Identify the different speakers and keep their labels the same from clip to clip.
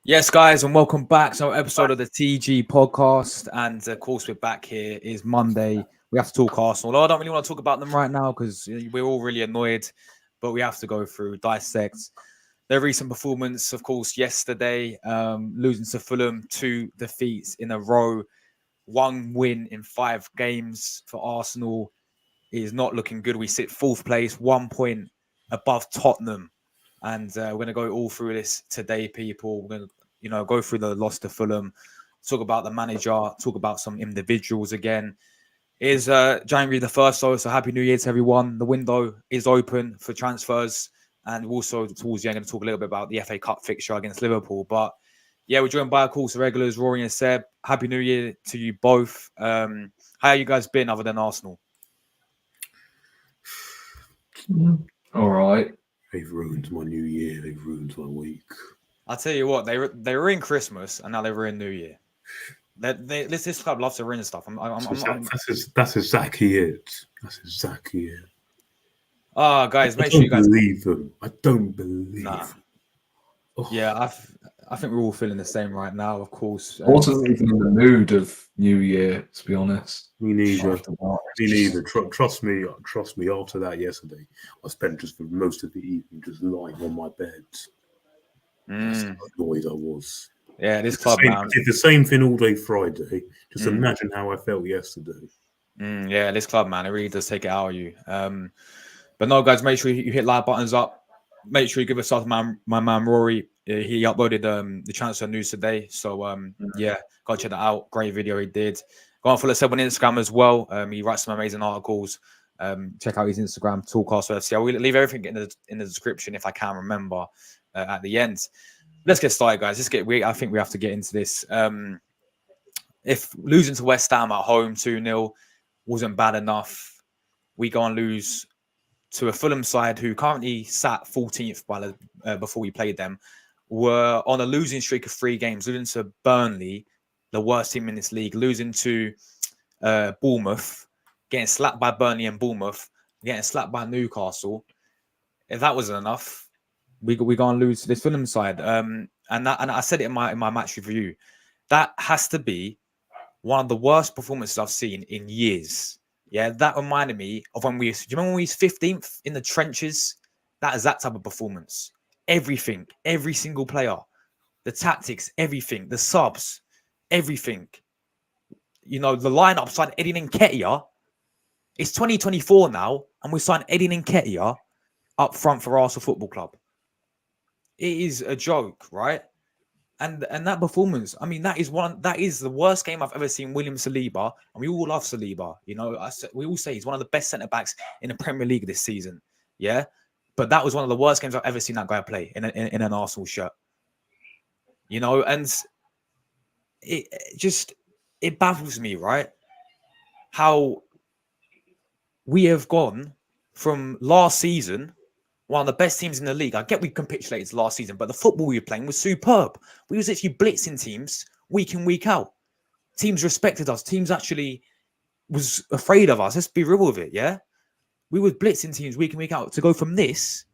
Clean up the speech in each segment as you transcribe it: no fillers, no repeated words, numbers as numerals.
Speaker 1: Yes, guys, and welcome back to our episode of the TG podcast. And of course, we're back here. It's Monday. We have to talk Arsenal. Although I don't really want to talk about them right now because we're all really annoyed, but we have to go through, dissect their recent performance. Of course, yesterday, losing to Fulham, 2 defeats in a row, 1 win in 5 games for Arsenal. It is not looking good. We sit fourth place, 1 point above Tottenham. And we're going to go all through this today, people. We're going to, go through the loss to Fulham, talk about the manager, talk about some individuals again. It is January the 1st, so Happy New Year to everyone. The window is open for transfers. And also, towards the end, I'm going to talk a little bit about the FA Cup fixture against Liverpool. But yeah, we're joined by, of course, the regulars, Rory and Seb. Happy New Year to you both. How have you guys been other than Arsenal?
Speaker 2: All right.
Speaker 3: They've ruined my new year. They've ruined my week.
Speaker 1: I'll tell you what, they were in Christmas and now they were in New Year. This club loves to ruin stuff.
Speaker 3: That's exactly it. That's exactly it.
Speaker 1: Guys, make sure you guys
Speaker 3: believe them. I don't believe.
Speaker 1: Nah.
Speaker 3: Them.
Speaker 1: Oh. Yeah, I think we're all feeling the same right now. Of course,
Speaker 2: I wasn't even in the mood of New Year, to be honest.
Speaker 3: Me neither. Me neither. Trust me. After that yesterday, I spent just for most of the evening just lying on my bed. That's how annoyed I was.
Speaker 1: Yeah, this club,
Speaker 3: man. I did the same thing all day Friday. Just imagine how I felt yesterday.
Speaker 1: Yeah, this club, man, it really does take it out of you. But no, guys, make sure you hit like buttons up. Make sure you give us my man Rory. He uploaded the transfer news today. So yeah, go check that out. Great video he did. Go on, follow Seb on Instagram as well. He writes some amazing articles. Check out his Instagram, Talkcast FC. I will leave everything in the description if I can remember at the end. Let's get started, guys. I think we have to get into this. If losing to West Ham at home 2-0 wasn't bad enough, we go and lose to a Fulham side who currently sat 14th before we played them, were on a losing streak of 3 games, losing to Burnley, the worst team in this league, losing to Bournemouth, getting slapped by Burnley and Bournemouth, getting slapped by Newcastle. If that wasn't enough, we go and lose to this Fulham side. And I said it in my match review. That has to be one of the worst performances I've seen in years. Yeah, that reminded me of do you remember when we was 15th in the trenches? That is that type of performance. Everything, every single player, the tactics, everything, the subs, everything. The lineup signed Eddie Nketiah. It's 2024 now, and we signed Eddie Nketiah up front for Arsenal Football Club. It is a joke, right? And that performance, I mean, that is the worst game I've ever seen William Saliba. And we all love Saliba. We all say he's one of the best centre-backs in the Premier League this season. Yeah? But that was one of the worst games I've ever seen that guy play in an Arsenal shirt. And it baffles me, right? How we have gone from last season, one of the best teams in the league. I get we capitulated last season, but the football we were playing was superb. We was actually blitzing teams week in, week out. Teams respected us. Teams actually was afraid of us. Let's be real with it, yeah? We were blitzing teams week in, week out to go from this.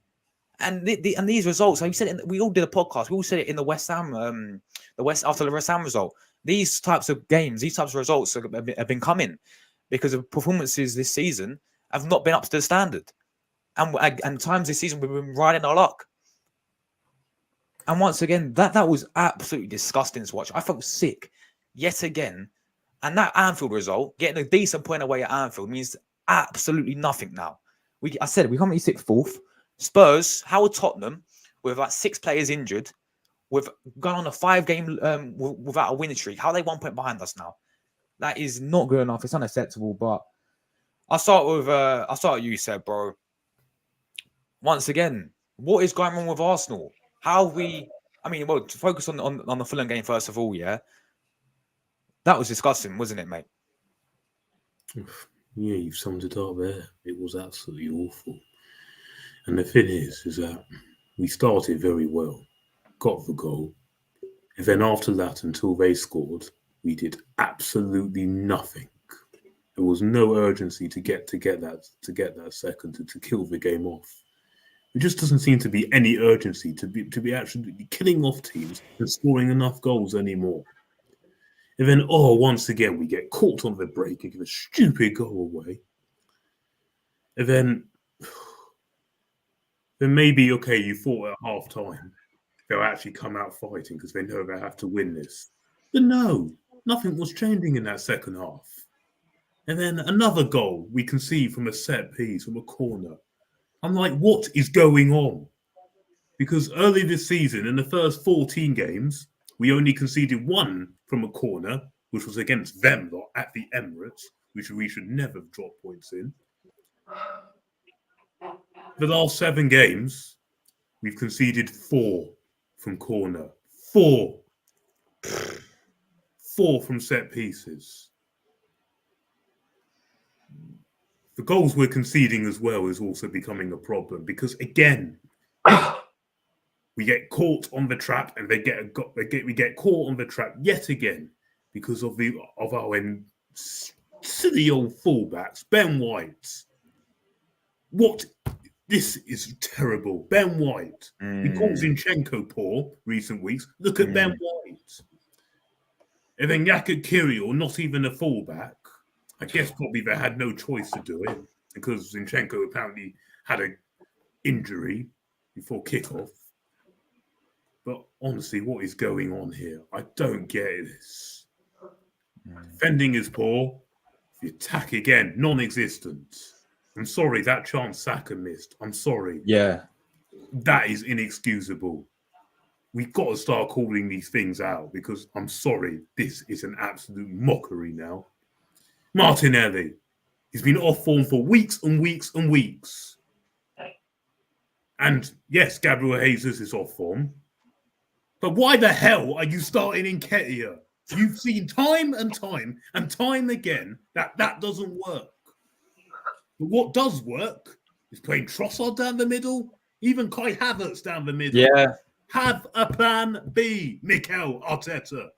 Speaker 1: And these results, like you said, we all did a podcast. We all said it in the West Ham, after the West Ham result. These types of games, these types of results have been coming because of performances this season have not been up to the standard. And times this season we've been riding our luck. And once again, that was absolutely disgusting to watch. I felt sick yet again. And that Anfield result, getting a decent point away at Anfield, means absolutely nothing now. I said we currently sit fourth. Spurs, how are Tottenham, with like 6 players injured, with gone on a 5-game without a winning streak? How are they 1 point behind us now? That is not good enough. It's unacceptable. But I'll start with you, Seb, bro. Once again, what is going on with Arsenal? To focus on the Fulham game first of all, yeah? That was disgusting, wasn't it, mate?
Speaker 3: Yeah, you've summed it up there. It was absolutely awful. And the thing is that we started very well, got the goal, and then after that, until they scored, we did absolutely nothing. There was no urgency to get that second to kill the game off. There just doesn't seem to be any urgency to be actually killing off teams and scoring enough goals anymore. And then, once again, we get caught on the break and give a stupid goal away. And then maybe, okay, you thought at half time they'll actually come out fighting because they know they have to win this. But no, nothing was changing in that second half. And then another goal we can see from a set piece, from a corner. I'm like, what is going on? Because early this season, in the first 14 games, we only conceded one from a corner, which was against them lot at the Emirates, which we should never have dropped points in. The last 7 games, we've conceded 4 from corner. 4. 4 from set pieces. The goals we're conceding as well is also becoming a problem because, again, we get caught on the trap, and we get caught on the trap yet again because of our silly old fullbacks, Ben White. What? This is terrible. Ben White. We called Zinchenko poor recent weeks. Look at Ben White. And then Yakub Kirill, not even a fullback. I guess probably they had no choice to do it because Zinchenko apparently had an injury before kickoff. But honestly, what is going on here? I don't get this. Defending is poor. The attack again, non-existent. I'm sorry, that chance Saka missed. I'm sorry.
Speaker 1: Yeah.
Speaker 3: That is inexcusable. We've got to start calling these things out because I'm sorry, this is an absolute mockery now. Martinelli. He's been off form for weeks and weeks and weeks. And yes, Gabriel Jesus is off form. But why the hell are you starting Nketiah? You've seen time and time again that doesn't work. But what does work is playing Trossard down the middle, even Kai Havertz down the middle.
Speaker 1: Yeah.
Speaker 3: Have a plan B, Mikel Arteta.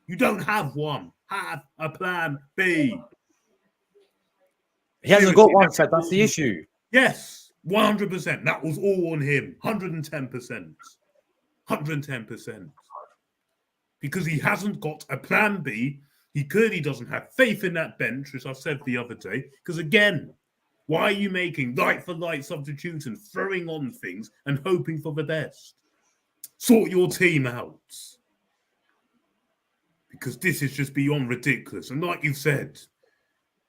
Speaker 3: You don't have one. Have a plan B.
Speaker 1: He hasn't got one set. That's the issue.
Speaker 3: Yes, 100%. That was all on him. 110%. 110%. Because he hasn't got a plan B. He clearly doesn't have faith in that bench, as I said the other day. Because again, why are you making light-for-light substitutes and throwing on things and hoping for the best? Sort your team out. Because this is just beyond ridiculous. And like you said,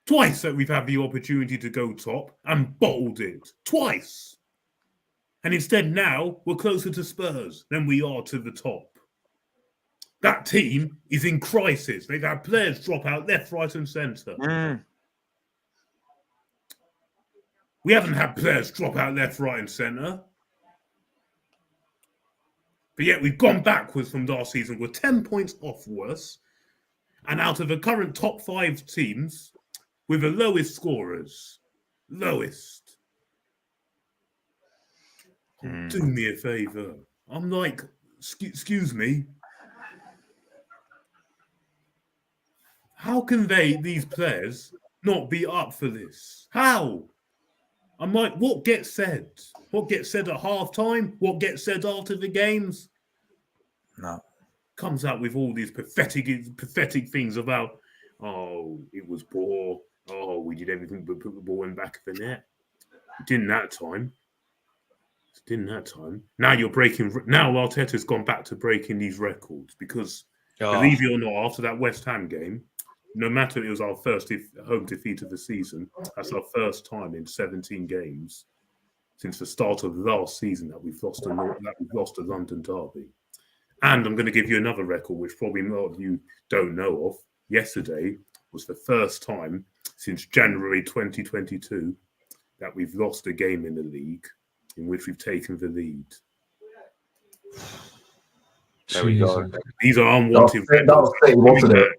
Speaker 3: twice that we've had the opportunity to go top and bottled it. Twice. And instead now we're closer to Spurs than we are to the top. That team is in crisis. They've had players drop out left, right and centre. We haven't had players drop out left, right and centre. But yet we've gone backwards from last season. We're 10 points off worse. And out of the current top 5 teams, we're the lowest scorers. Lowest. Do me a favour. I'm like, excuse me. How can these players, not be up for this? How? I'm like, what gets said? What gets said at halftime? What gets said after the games?
Speaker 1: No.
Speaker 3: Comes out with all these pathetic things about, it was poor. We did everything but put the ball in the back of the net. It didn't that time. Now now Arteta's gone back to breaking these records because, believe it or not, after that West Ham game, no matter it was our first home defeat of the season, that's our first time in 17 games since the start of last season that we've lost a London derby. And I'm going to give you another record, which probably a lot of you don't know of. Yesterday was the first time since January 2022 that we've lost a game in the league in which we've taken the lead.
Speaker 1: There we go.
Speaker 3: These are unwanted records.
Speaker 2: That was City, wasn't it?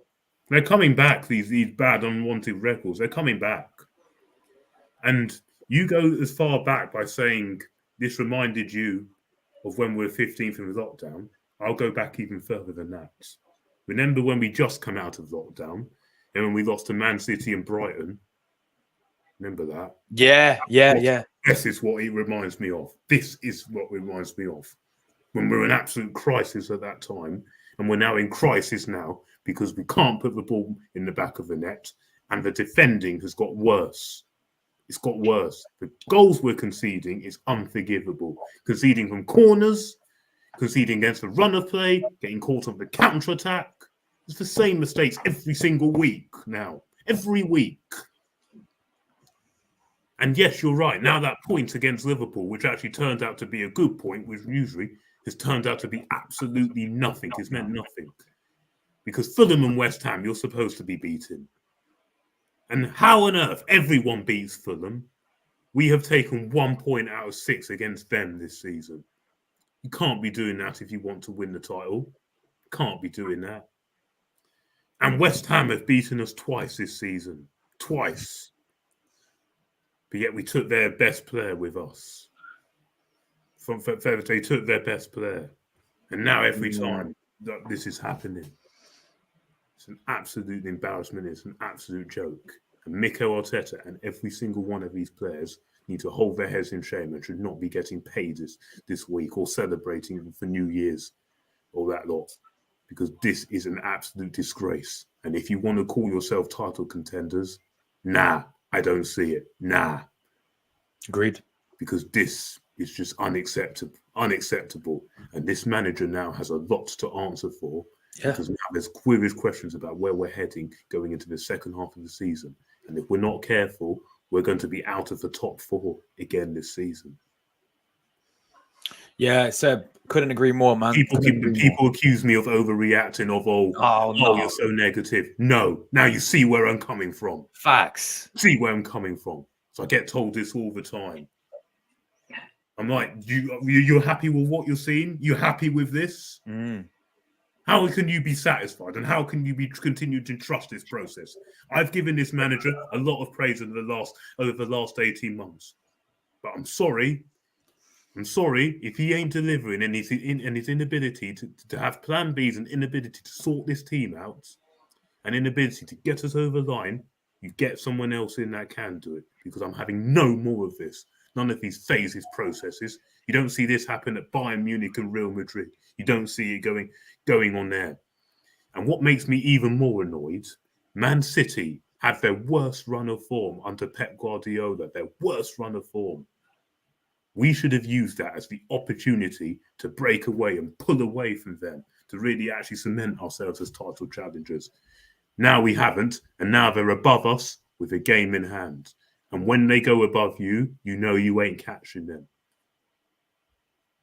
Speaker 3: They're coming back, these bad, unwanted records. They're coming back. And you go as far back by saying this reminded you of when we were 15th in lockdown. I'll go back even further than that. Remember when we just come out of lockdown and when we lost to Man City and Brighton? Remember that?
Speaker 1: Yeah.
Speaker 3: This is what it reminds me of. This is what it reminds me of. When we're in absolute crisis at that time, and we're now in crisis now because we can't put the ball in the back of the net, and the defending has got worse. It's got worse. The goals we're conceding is unforgivable. Conceding from corners, conceding against the run of play, getting caught on the counter-attack. It's the same mistakes every single week now. Every week. And yes, you're right. Now that point against Liverpool, which actually turned out to be a good point, which usually has turned out to be absolutely nothing. It's meant nothing. Because Fulham and West Ham, you're supposed to be beaten. And how on earth everyone beats Fulham? We have taken 1 point out of 6 against them this season. You can't be doing that if you want to win the title. Can't be doing that. And West Ham have beaten us twice this season. Twice. But yet we took their best player with us. They took their best player. And now every time that this is happening, it's an absolute embarrassment. It's an absolute joke. And Mikel Arteta and every single one of these players need to hold their heads in shame and should not be getting paid this week or celebrating for New Year's or that lot. Because this is an absolute disgrace. And if you want to call yourself title contenders, nah, I don't see it. Nah.
Speaker 1: Agreed.
Speaker 3: Because this is just unacceptable. And this manager now has a lot to answer for. Yeah. Because now there's serious questions about where we're heading going into the second half of the season. And if we're not careful, we're going to be out of the top 4 again this season.
Speaker 1: Yeah, Seb, couldn't agree more, man.
Speaker 3: People accuse me of overreacting, you're so negative. No, now you see where I'm coming from.
Speaker 1: Facts.
Speaker 3: See where I'm coming from. So I get told this all the time. I'm like, you're happy with what you're seeing? You're happy with this? How can you be satisfied? And how can you continue to trust this process? I've given this manager a lot of praise over the last 18 months. But I'm sorry if he ain't delivering and his inability to have plan Bs and inability to sort this team out and inability to get us over the line, you get someone else in that can do it, because I'm having no more of this. None of these phases, processes. You don't see this happen at Bayern Munich and Real Madrid. You don't see it going on there. And what makes me even more annoyed, Man City had their worst run of form under Pep Guardiola, their worst run of form. We should have used that as the opportunity to break away and pull away from them, to really actually cement ourselves as title challengers. Now we haven't, and now they're above us with a game in hand. And when they go above you, you know you ain't catching them.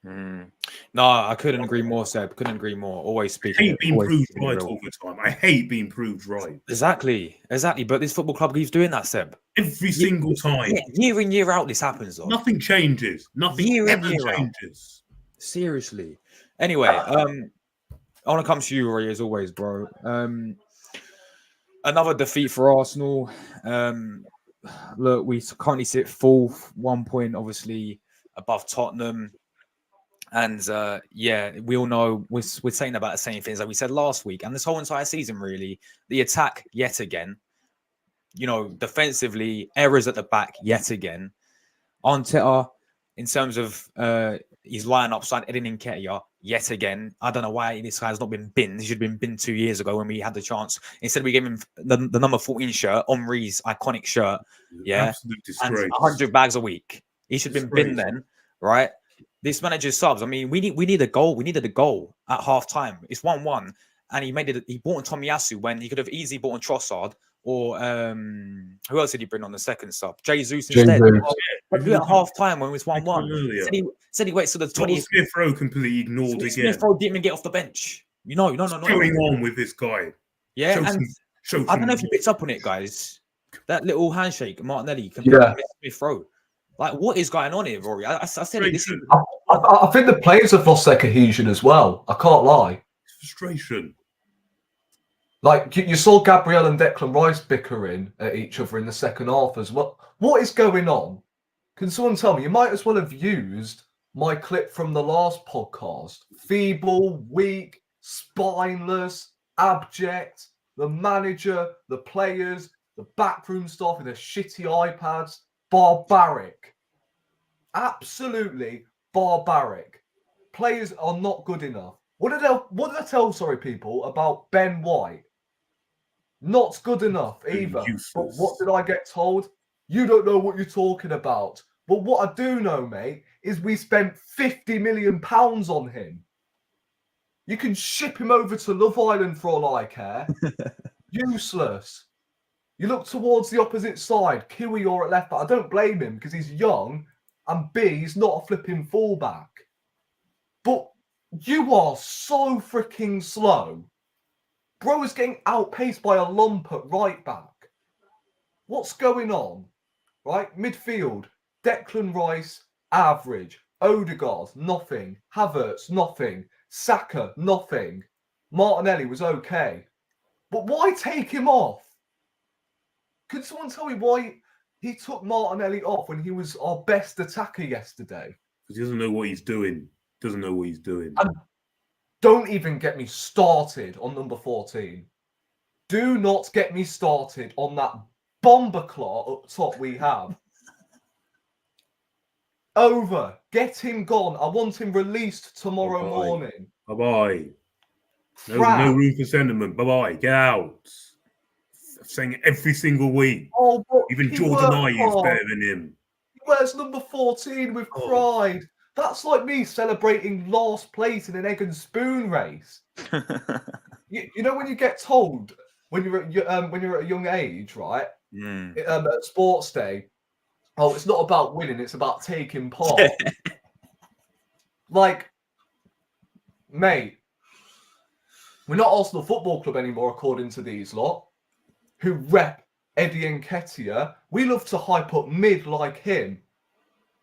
Speaker 1: No, I couldn't agree more, Seb. Couldn't agree more. Always speaking.
Speaker 3: I hate being proved right all the time. I hate being proved right.
Speaker 1: Exactly. But this football club keeps doing that, Seb.
Speaker 3: Every single time.
Speaker 1: Yeah, year in, year out, this happens, though.
Speaker 3: Nothing changes. Nothing ever changes.
Speaker 1: Seriously. Anyway, I want to come to you, Rory, as always, bro. Another defeat for Arsenal. Look, we currently sit 4th, 1 point, obviously, above Tottenham. And we all know we're saying about the same things that we said last week and this whole entire season, really. The attack, yet again. Defensively, errors at the back, yet again. Arteta, in terms of his lineup, signed Edin Nketiah, yet again. I don't know why this guy has not been binned. He should have been binned 2 years ago when we had the chance. Instead, we gave him the number 14 shirt, Henry's iconic shirt. Yeah.
Speaker 3: Absolute disgrace.
Speaker 1: And 100 bags a week. He should have been binned then, right? This manager's subs. I mean, we need a goal. We needed a goal at half time. It's 1-1, and he made it. He brought in Tomiyasu when he could have easily brought in Trossard or who else did he bring on the second sub? Jesus instead. But at half time when it was 1-1, said he waits till the 20th.
Speaker 3: Smith Rowe completely ignored again.
Speaker 1: Smith Rowe didn't even get off the bench. No.
Speaker 3: What's going on with this guy?
Speaker 1: Yeah, I don't know if you picked up on it, guys. That little handshake, Martinelli compared to Smith Rowe. Like, what is going on here, Rory? I said it.
Speaker 2: I think the players have lost their cohesion as well. I can't lie.
Speaker 3: Frustration.
Speaker 2: Like, you saw Gabriel and Declan Rice bickering at each other in the second half as well. What is going on? Can someone tell me? You might as well have used my clip from the last podcast. Feeble, weak, spineless, abject. The manager, the players, the backroom staff with their shitty iPads. Barbaric. Absolutely barbaric. Players are not good enough. What did I tell people about Ben White? Not good enough either.
Speaker 3: Useless.
Speaker 2: But what did I get told? You don't know what you're talking about. But what I do know, mate, is we spent £50 million on him. You can ship him over to Love Island for all I care. Useless. You look towards the opposite side, Kiwi or at left back. I don't blame him because he's young, and B, he's not a flipping fullback. But you are so freaking slow. Bro is getting outpaced by a lump at right back. What's going on? Right? Midfield, Declan Rice, average. Odegaard, nothing. Havertz, nothing. Saka, nothing. Martinelli was okay. But why take him off? Could someone tell me why he took Martinelli off when he was our best attacker yesterday?
Speaker 3: Because he doesn't know what he's doing.
Speaker 2: And don't even get me started on number 14. Do not get me started on that bomber claw up top we have. Over. Get him gone. I want him released tomorrow morning.
Speaker 3: Bye-bye. No room for sentiment. Bye-bye. Get out. I'm saying it every single week.
Speaker 2: Oh,
Speaker 3: even Jordan Ayew is better than him.
Speaker 2: He wears number 14 with pride. That's like me celebrating last place in an egg and spoon race. you know when you get told when you're at a young age, right? At sports day, oh, it's not about winning; it's about taking part. Like, mate, we're not Arsenal Football Club anymore, according to these lot who rep Eddie Nketiah. We love to hype up mid like him.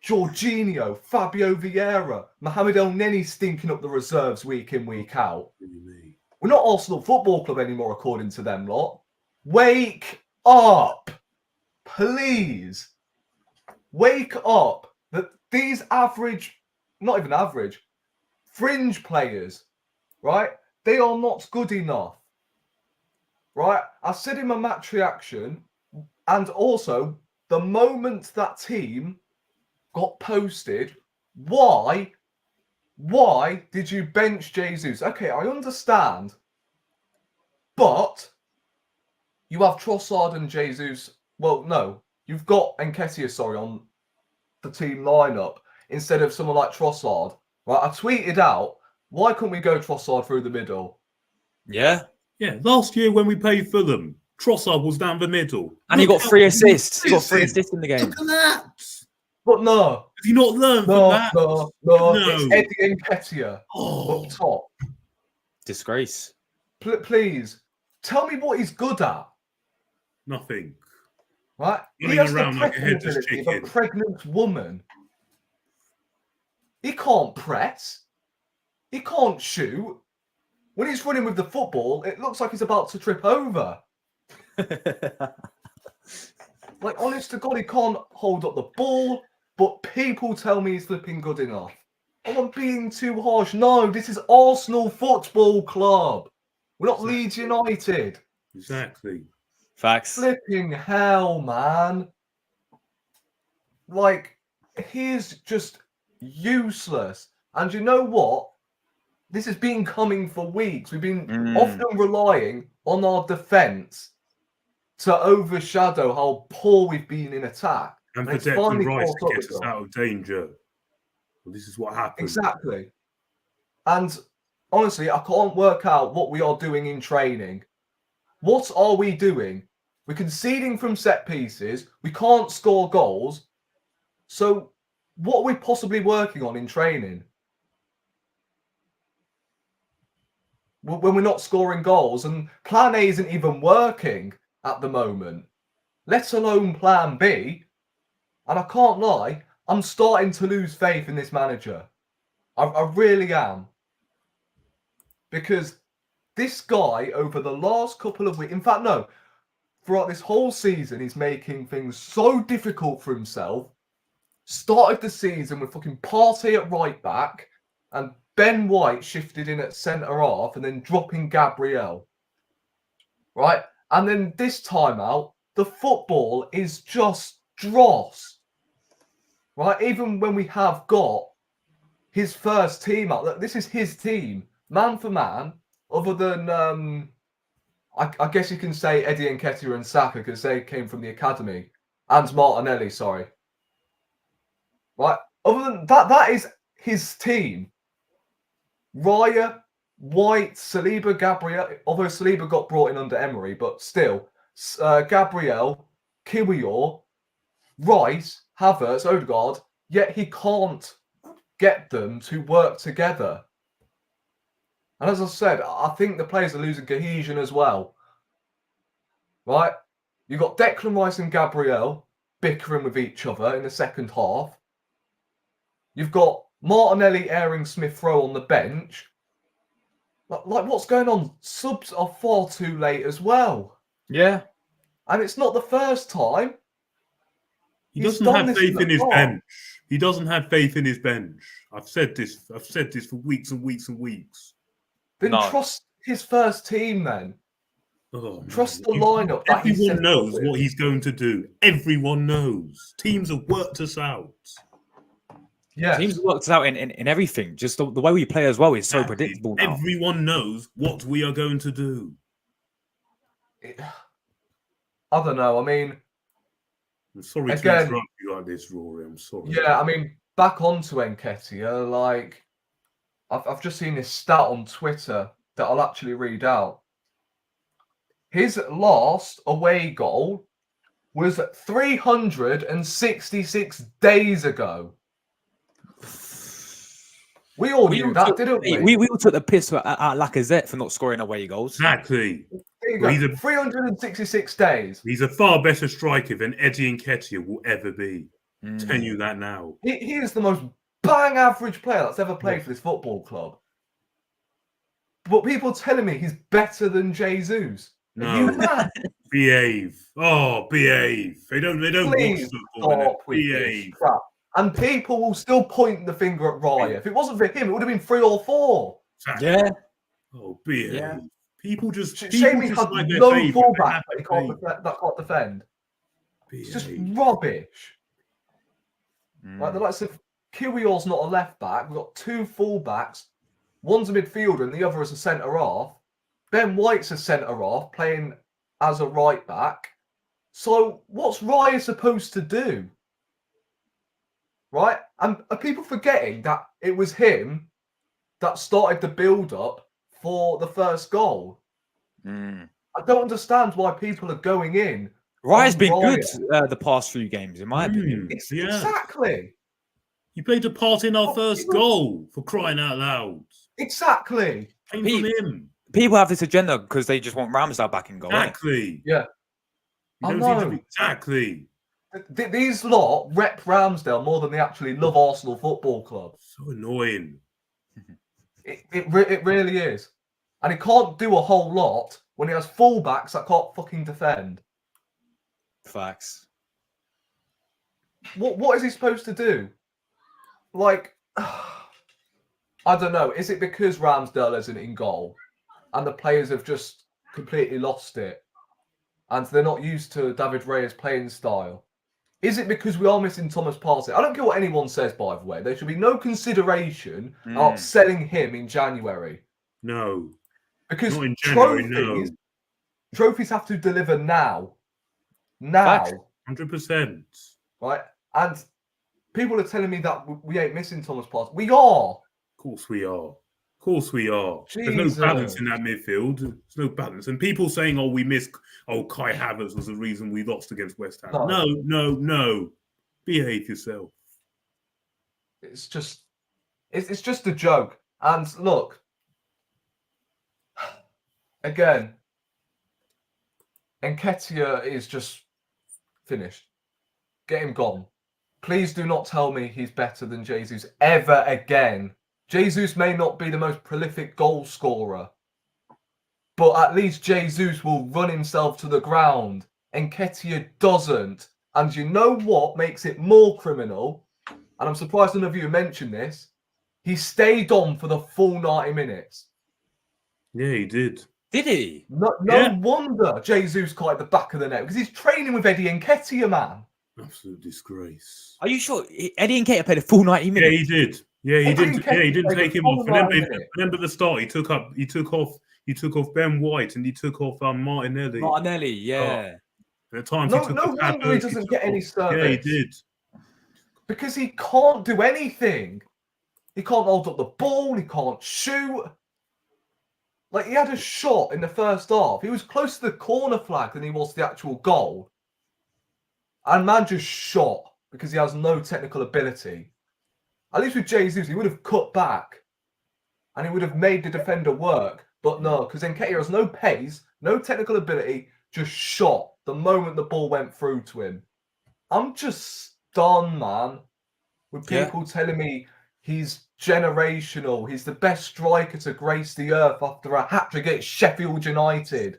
Speaker 2: Jorginho, Fabio Vieira, Mohamed El Neni stinking up the reserves week in, week out. We're not Arsenal Football Club anymore, according to them lot. Wake up. Please. Wake up. That these average, not even average, fringe players, right? They are not good enough. Right? I said in my match reaction, and also the moment that team got posted, why did you bench Jesus? Okay, I understand. But you have Trossard and Jesus. Well, no, you've got Nketiah, on the team lineup instead of someone like Trossard. Right? I tweeted out, why couldn't we go Trossard through the middle?
Speaker 1: Yeah.
Speaker 3: Yeah, last year when we played Fulham, Trossard was down the middle.
Speaker 1: And he got 3 assists. He got 3 assists in the game.
Speaker 3: Look at that.
Speaker 2: But no.
Speaker 3: Have you not learned from that?
Speaker 2: No. It's Eddie Nketiah up top.
Speaker 1: Disgrace.
Speaker 2: Please, tell me what he's good at.
Speaker 3: Nothing.
Speaker 2: Right?
Speaker 3: Running
Speaker 2: He has
Speaker 3: around
Speaker 2: the
Speaker 3: like a headless
Speaker 2: ability of a
Speaker 3: chicken.
Speaker 2: pregnant woman. He can't press. He can't shoot. When he's running with the football, it looks like he's about to trip over. Like, honest to God, he can't hold up the ball, but people tell me he's flipping good enough. Oh, I'm being too harsh. No, this is Arsenal Football Club. We're not Leeds United.
Speaker 3: Exactly.
Speaker 1: Facts.
Speaker 2: Flipping hell, man. Like, he's just useless. And you know what? This has been coming for weeks. We've been often relying on our defence to overshadow how poor we've been in attack.
Speaker 3: And for Declan Rice to get us out of danger. Well, this is what happened.
Speaker 2: Exactly. And honestly, I can't work out what we are doing in training. What are we doing? We're conceding from set pieces. We can't score goals. So what are we possibly working on in training? When we're not scoring goals, and plan A isn't even working at the moment, let alone plan B. And I can't lie, I'm starting to lose faith in this manager. I really am. Because this guy, over the last couple of weeks, in fact, no, throughout this whole season, he's making things so difficult for himself. Started the season with fucking Partey at right back and Ben White shifted in at centre half and then dropping Gabriel. Right? And then this time out, the football is just dross. right? Even when we have got his first team out, this is his team, man for man, other than, I guess you can say Eddie Nketiah and Saka, because they came from the academy, and Martinelli, sorry. Right? Other than that, that is his team. Raya, White, Saliba, Gabriel, although Saliba got brought in under Emery, but still, Gabriel, Kiwior, Rice, Havertz, Odegaard, yet he can't get them to work together. And as I said, I think the players are losing cohesion as well. Right? You've got Declan Rice and Gabriel bickering with each other in the second half. You've got Martinelli airing Smith-Rowe on the bench. Like, what's going on? Subs are far too late as well.
Speaker 1: Yeah.
Speaker 2: And it's not the first time.
Speaker 3: He doesn't have faith in his bench. He doesn't have faith in his bench. I've said this for weeks and weeks and weeks.
Speaker 2: Then trust his first team then.
Speaker 3: Oh,
Speaker 2: trust the lineup.
Speaker 3: Everyone knows what he's going to do. Everyone knows. Teams have worked us out.
Speaker 2: Yeah,
Speaker 1: teams have worked out in everything. Just the way we play as well is so predictable now.
Speaker 3: Everyone knows what we are going to do.
Speaker 2: I don't know. I mean,
Speaker 3: I'm sorry to interrupt you like this, Rory. I'm sorry.
Speaker 2: Yeah, I mean, back onto Nketiah, like, I've just seen this stat on Twitter that I'll actually read out. His last away goal was 366 days ago. We all knew that, didn't we?
Speaker 1: We all took the piss at Lacazette for not scoring away goals.
Speaker 3: Exactly.
Speaker 2: There you go. 366 days.
Speaker 3: He's a far better striker than Eddie Nketiah will ever be. I'm telling you that now.
Speaker 2: He is the most bang average player that's ever played for this football club. But people are telling me he's better than Jesus.
Speaker 3: No. Behave. Oh, behave. They don't
Speaker 2: Please
Speaker 3: watch football.
Speaker 2: Behave. Crap. And people will still point the finger at Raya. If it wasn't for him, it would have been 3 or 4.
Speaker 3: Exactly.
Speaker 1: Yeah.
Speaker 3: Oh, behave. Yeah. People just
Speaker 2: shame he had
Speaker 3: like
Speaker 2: no fullback that can't defend.
Speaker 3: Behave.
Speaker 2: It's just rubbish. Like the likes of Kiwior's not a left back. We've got 2 fullbacks. One's a midfielder and the other is a centre half. Ben White's a centre half playing as a right back. So what's Raya supposed to do? Right? And are people forgetting that it was him that started the build-up for the first goal? I don't understand why people are going in.
Speaker 1: Raya's been good the past few games, in my opinion.
Speaker 2: Exactly.
Speaker 3: He played a part in our first goal, for crying out loud.
Speaker 2: Exactly.
Speaker 3: Came from him.
Speaker 1: People have this agenda because they just want Ramsdale back in goal.
Speaker 3: Exactly.
Speaker 2: Yeah.
Speaker 3: I know. Exactly.
Speaker 2: These lot rep Ramsdale more than they actually love Arsenal Football Club.
Speaker 3: So annoying.
Speaker 2: It really is. And he can't do a whole lot when he has fullbacks that can't fucking defend.
Speaker 1: Facts.
Speaker 2: What is he supposed to do? Like, I don't know. Is it because Ramsdale isn't in goal and the players have just completely lost it and they're not used to David Raya's playing style? Is it because we are missing Thomas Partey? I don't care what anyone says, by the way. There should be no consideration of selling him in January.
Speaker 3: No.
Speaker 2: Because
Speaker 3: not in January,
Speaker 2: trophies have to deliver now. Now.
Speaker 3: 100%.
Speaker 2: Right? And people are telling me that we ain't missing Thomas Partey. We are.
Speaker 3: Of course we are. Of course we are.
Speaker 2: Jesus.
Speaker 3: There's no balance in that midfield. There's no balance. And people saying, we missed, Kai Havertz was the reason we lost against West Ham. No. Behave yourself.
Speaker 2: It's just a joke. And look, again, Nketiah is just finished. Get him gone. Please do not tell me he's better than Jesus ever again. Jesus may not be the most prolific goal scorer, but at least Jesus will run himself to the ground. Nketiah doesn't. And you know what makes it more criminal? And I'm surprised none of you mentioned this. He stayed on for the full 90 minutes.
Speaker 3: Yeah, he did.
Speaker 1: Did he?
Speaker 2: No wonder Jesus caught at the back of the net, because he's training with Eddie Nketiah, man.
Speaker 3: Absolute disgrace.
Speaker 1: Are you sure Eddie Nketiah played a full 90
Speaker 3: Yeah,
Speaker 1: minutes?
Speaker 3: he did. Yeah, he
Speaker 2: Eddie
Speaker 3: didn't. Yeah, he
Speaker 2: Nketiah
Speaker 3: didn't
Speaker 2: played
Speaker 3: take
Speaker 2: a
Speaker 3: him
Speaker 2: full
Speaker 3: off. And then,
Speaker 2: 90 minutes.
Speaker 3: at the start, he took off Ben White and he took off Martinelli.
Speaker 1: Martinelli, yeah.
Speaker 3: And at times,
Speaker 2: No
Speaker 3: he took off
Speaker 2: wonder he
Speaker 3: Havertz,
Speaker 2: doesn't
Speaker 3: took
Speaker 2: get any
Speaker 3: off-
Speaker 2: service.
Speaker 3: Yeah, he did.
Speaker 2: Because he can't do anything. He can't hold up the ball. He can't shoot. Like, he had a shot in the first half. He was closer to the corner flag than he was to the actual goal. And man just shot because he has no technical ability. At least with Jesus, he would have cut back and he would have made the defender work. But no, because Nketiah has no pace, no technical ability, just shot the moment the ball went through to him. I'm just stunned, man, with people telling me he's generational. He's the best striker to grace the earth after a hat-trick at Sheffield United.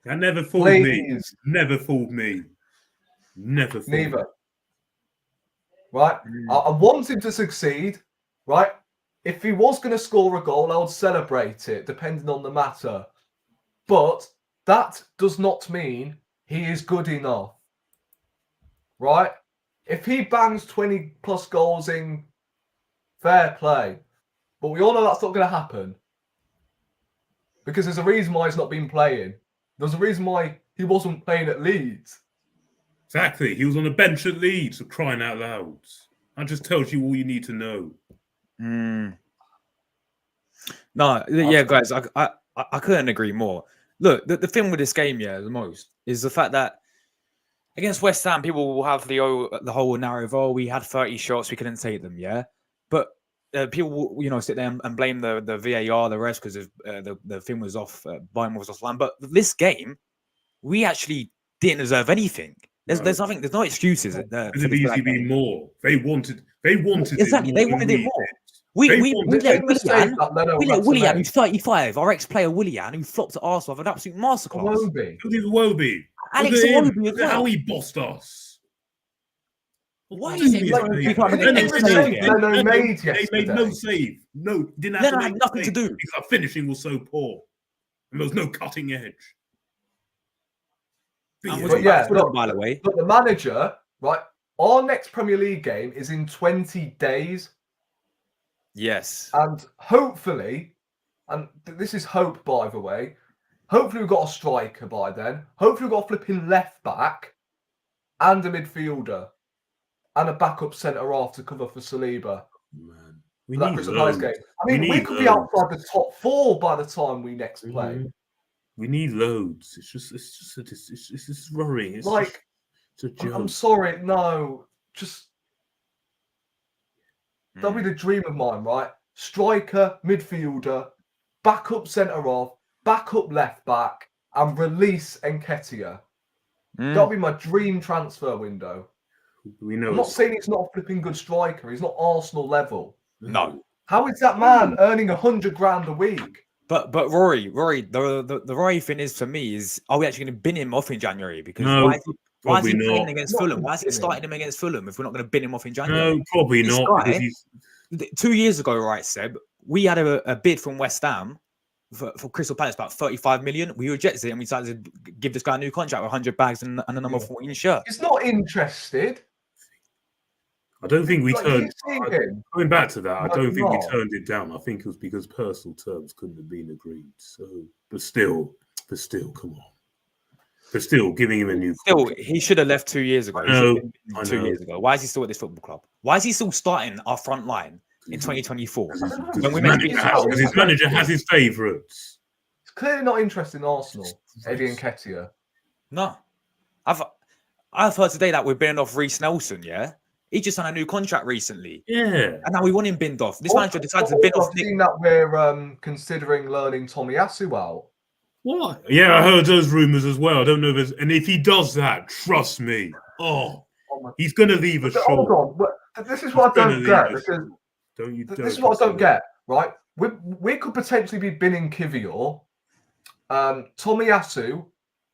Speaker 3: That never fooled me. Never fooled me. Never fooled
Speaker 2: Neither.
Speaker 3: me.
Speaker 2: Right? I want him to succeed, right? If he was going to score a goal, I would celebrate it, depending on the matter. But that does not mean he is good enough. Right? If he bangs 20 plus goals in, fair play. But we all know that's not going to happen. Because there's a reason why he's not been playing. There's a reason why he wasn't playing at Leeds.
Speaker 3: Exactly. He was on the bench at Leeds, for crying out loud. That just tells you all you need to know.
Speaker 1: No, yeah, guys, I couldn't agree more. Look, the thing with this game, the most is the fact that against West Ham, people will have the whole narrative. Oh, we had 30 shots, we couldn't take them. Yeah, but people will, sit there and blame the VAR, the rest, because the thing was off. Bayern was offline. But this game, we actually didn't deserve anything. There's nothing. There's no excuses.
Speaker 3: Could have easily been more. They wanted
Speaker 1: exactly.
Speaker 3: it more.
Speaker 1: They wanted it more. We let Willian, who's 35, our ex-player Willian, who flopped at Arsenal, have an absolute masterclass.
Speaker 3: Who did Iwobi?
Speaker 1: Alex Iwobi as well.
Speaker 3: How he bossed us.
Speaker 1: Why is it?
Speaker 3: They made no save. No, didn't have
Speaker 1: Leno had nothing to do
Speaker 3: because our finishing was so poor, and there was no cutting edge.
Speaker 2: By the way, but the manager, right? Our next Premier League game is in 20 days.
Speaker 1: Yes.
Speaker 2: And hopefully, and this is hope, by the way, hopefully we've got a striker by then. Hopefully we've got a flipping left back and a midfielder and a backup centre-half to cover for Saliba.
Speaker 3: Man,
Speaker 2: we need loads. Game. I mean, we could be outside the top 4 by the time we next play.
Speaker 3: We need loads. It's just worrying. It's
Speaker 2: like,
Speaker 3: it's a joke.
Speaker 2: I'm sorry, no, just that'll be the dream of mine, right? Striker, midfielder, backup centre half, backup left back, and release Nketiah. That'll be my dream transfer window.
Speaker 3: We know.
Speaker 2: I'm not saying he's not a flipping good striker. He's not Arsenal level.
Speaker 1: No.
Speaker 2: How is that man earning $100,000 a week?
Speaker 1: But Rory, the Rory thing is for me is, are we actually going to bin him off in January? Because why is he playing against Fulham? Why is he starting him against Fulham if we're not going to bin him off in January?
Speaker 3: No, probably not.
Speaker 1: Guy, 2 years ago, right, Seb, we had a bid from West Ham for Crystal Palace about 35 million. We rejected it and we decided to give this guy a new contract with 100 bags and a number 14 shirt.
Speaker 2: He's not interested.
Speaker 3: I don't think we turned. Going back to that, I don't think we turned it down. I think it was because personal terms couldn't have been agreed. So, but still, come on. But still, giving him a new.
Speaker 1: He should have left 2 years ago.
Speaker 3: I know.
Speaker 1: 2 years ago. Why is he still at this football club? Why is he still starting our front line in 2024?
Speaker 3: Because his manager has his favourites.
Speaker 2: He's clearly not interested in Arsenal. Eddie Nketiah.
Speaker 1: No, I've heard today that we're binning off Reece Nelson. Yeah. He just signed a new contract recently.
Speaker 3: Yeah.
Speaker 1: And now we want him binned off. This manager decided to bin off
Speaker 2: I've seen that we're considering learning Tomiyasu out.
Speaker 3: What? Yeah, I heard those rumours as well. I don't know if there's... And if he does that, trust me, he's going to leave us short.
Speaker 2: Hold on. But this is what I don't get. Because this is what I don't get, right? We could potentially be binning Kivior, Tomiyasu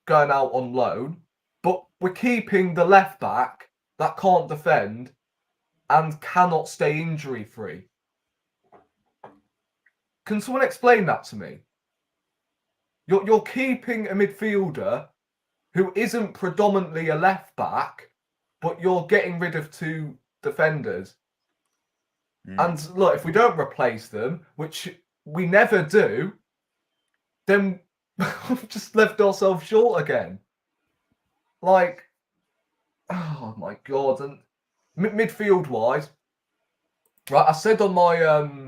Speaker 2: going out on loan, but we're keeping the left back that can't defend and cannot stay injury-free. Can someone explain that to me? You're keeping a midfielder who isn't predominantly a left back but you're getting rid of 2 defenders.
Speaker 1: Mm.
Speaker 2: And look, if we don't replace them, which we never do, then we've just left ourselves short again. Like, oh my God. And midfield-wise, right, I said on my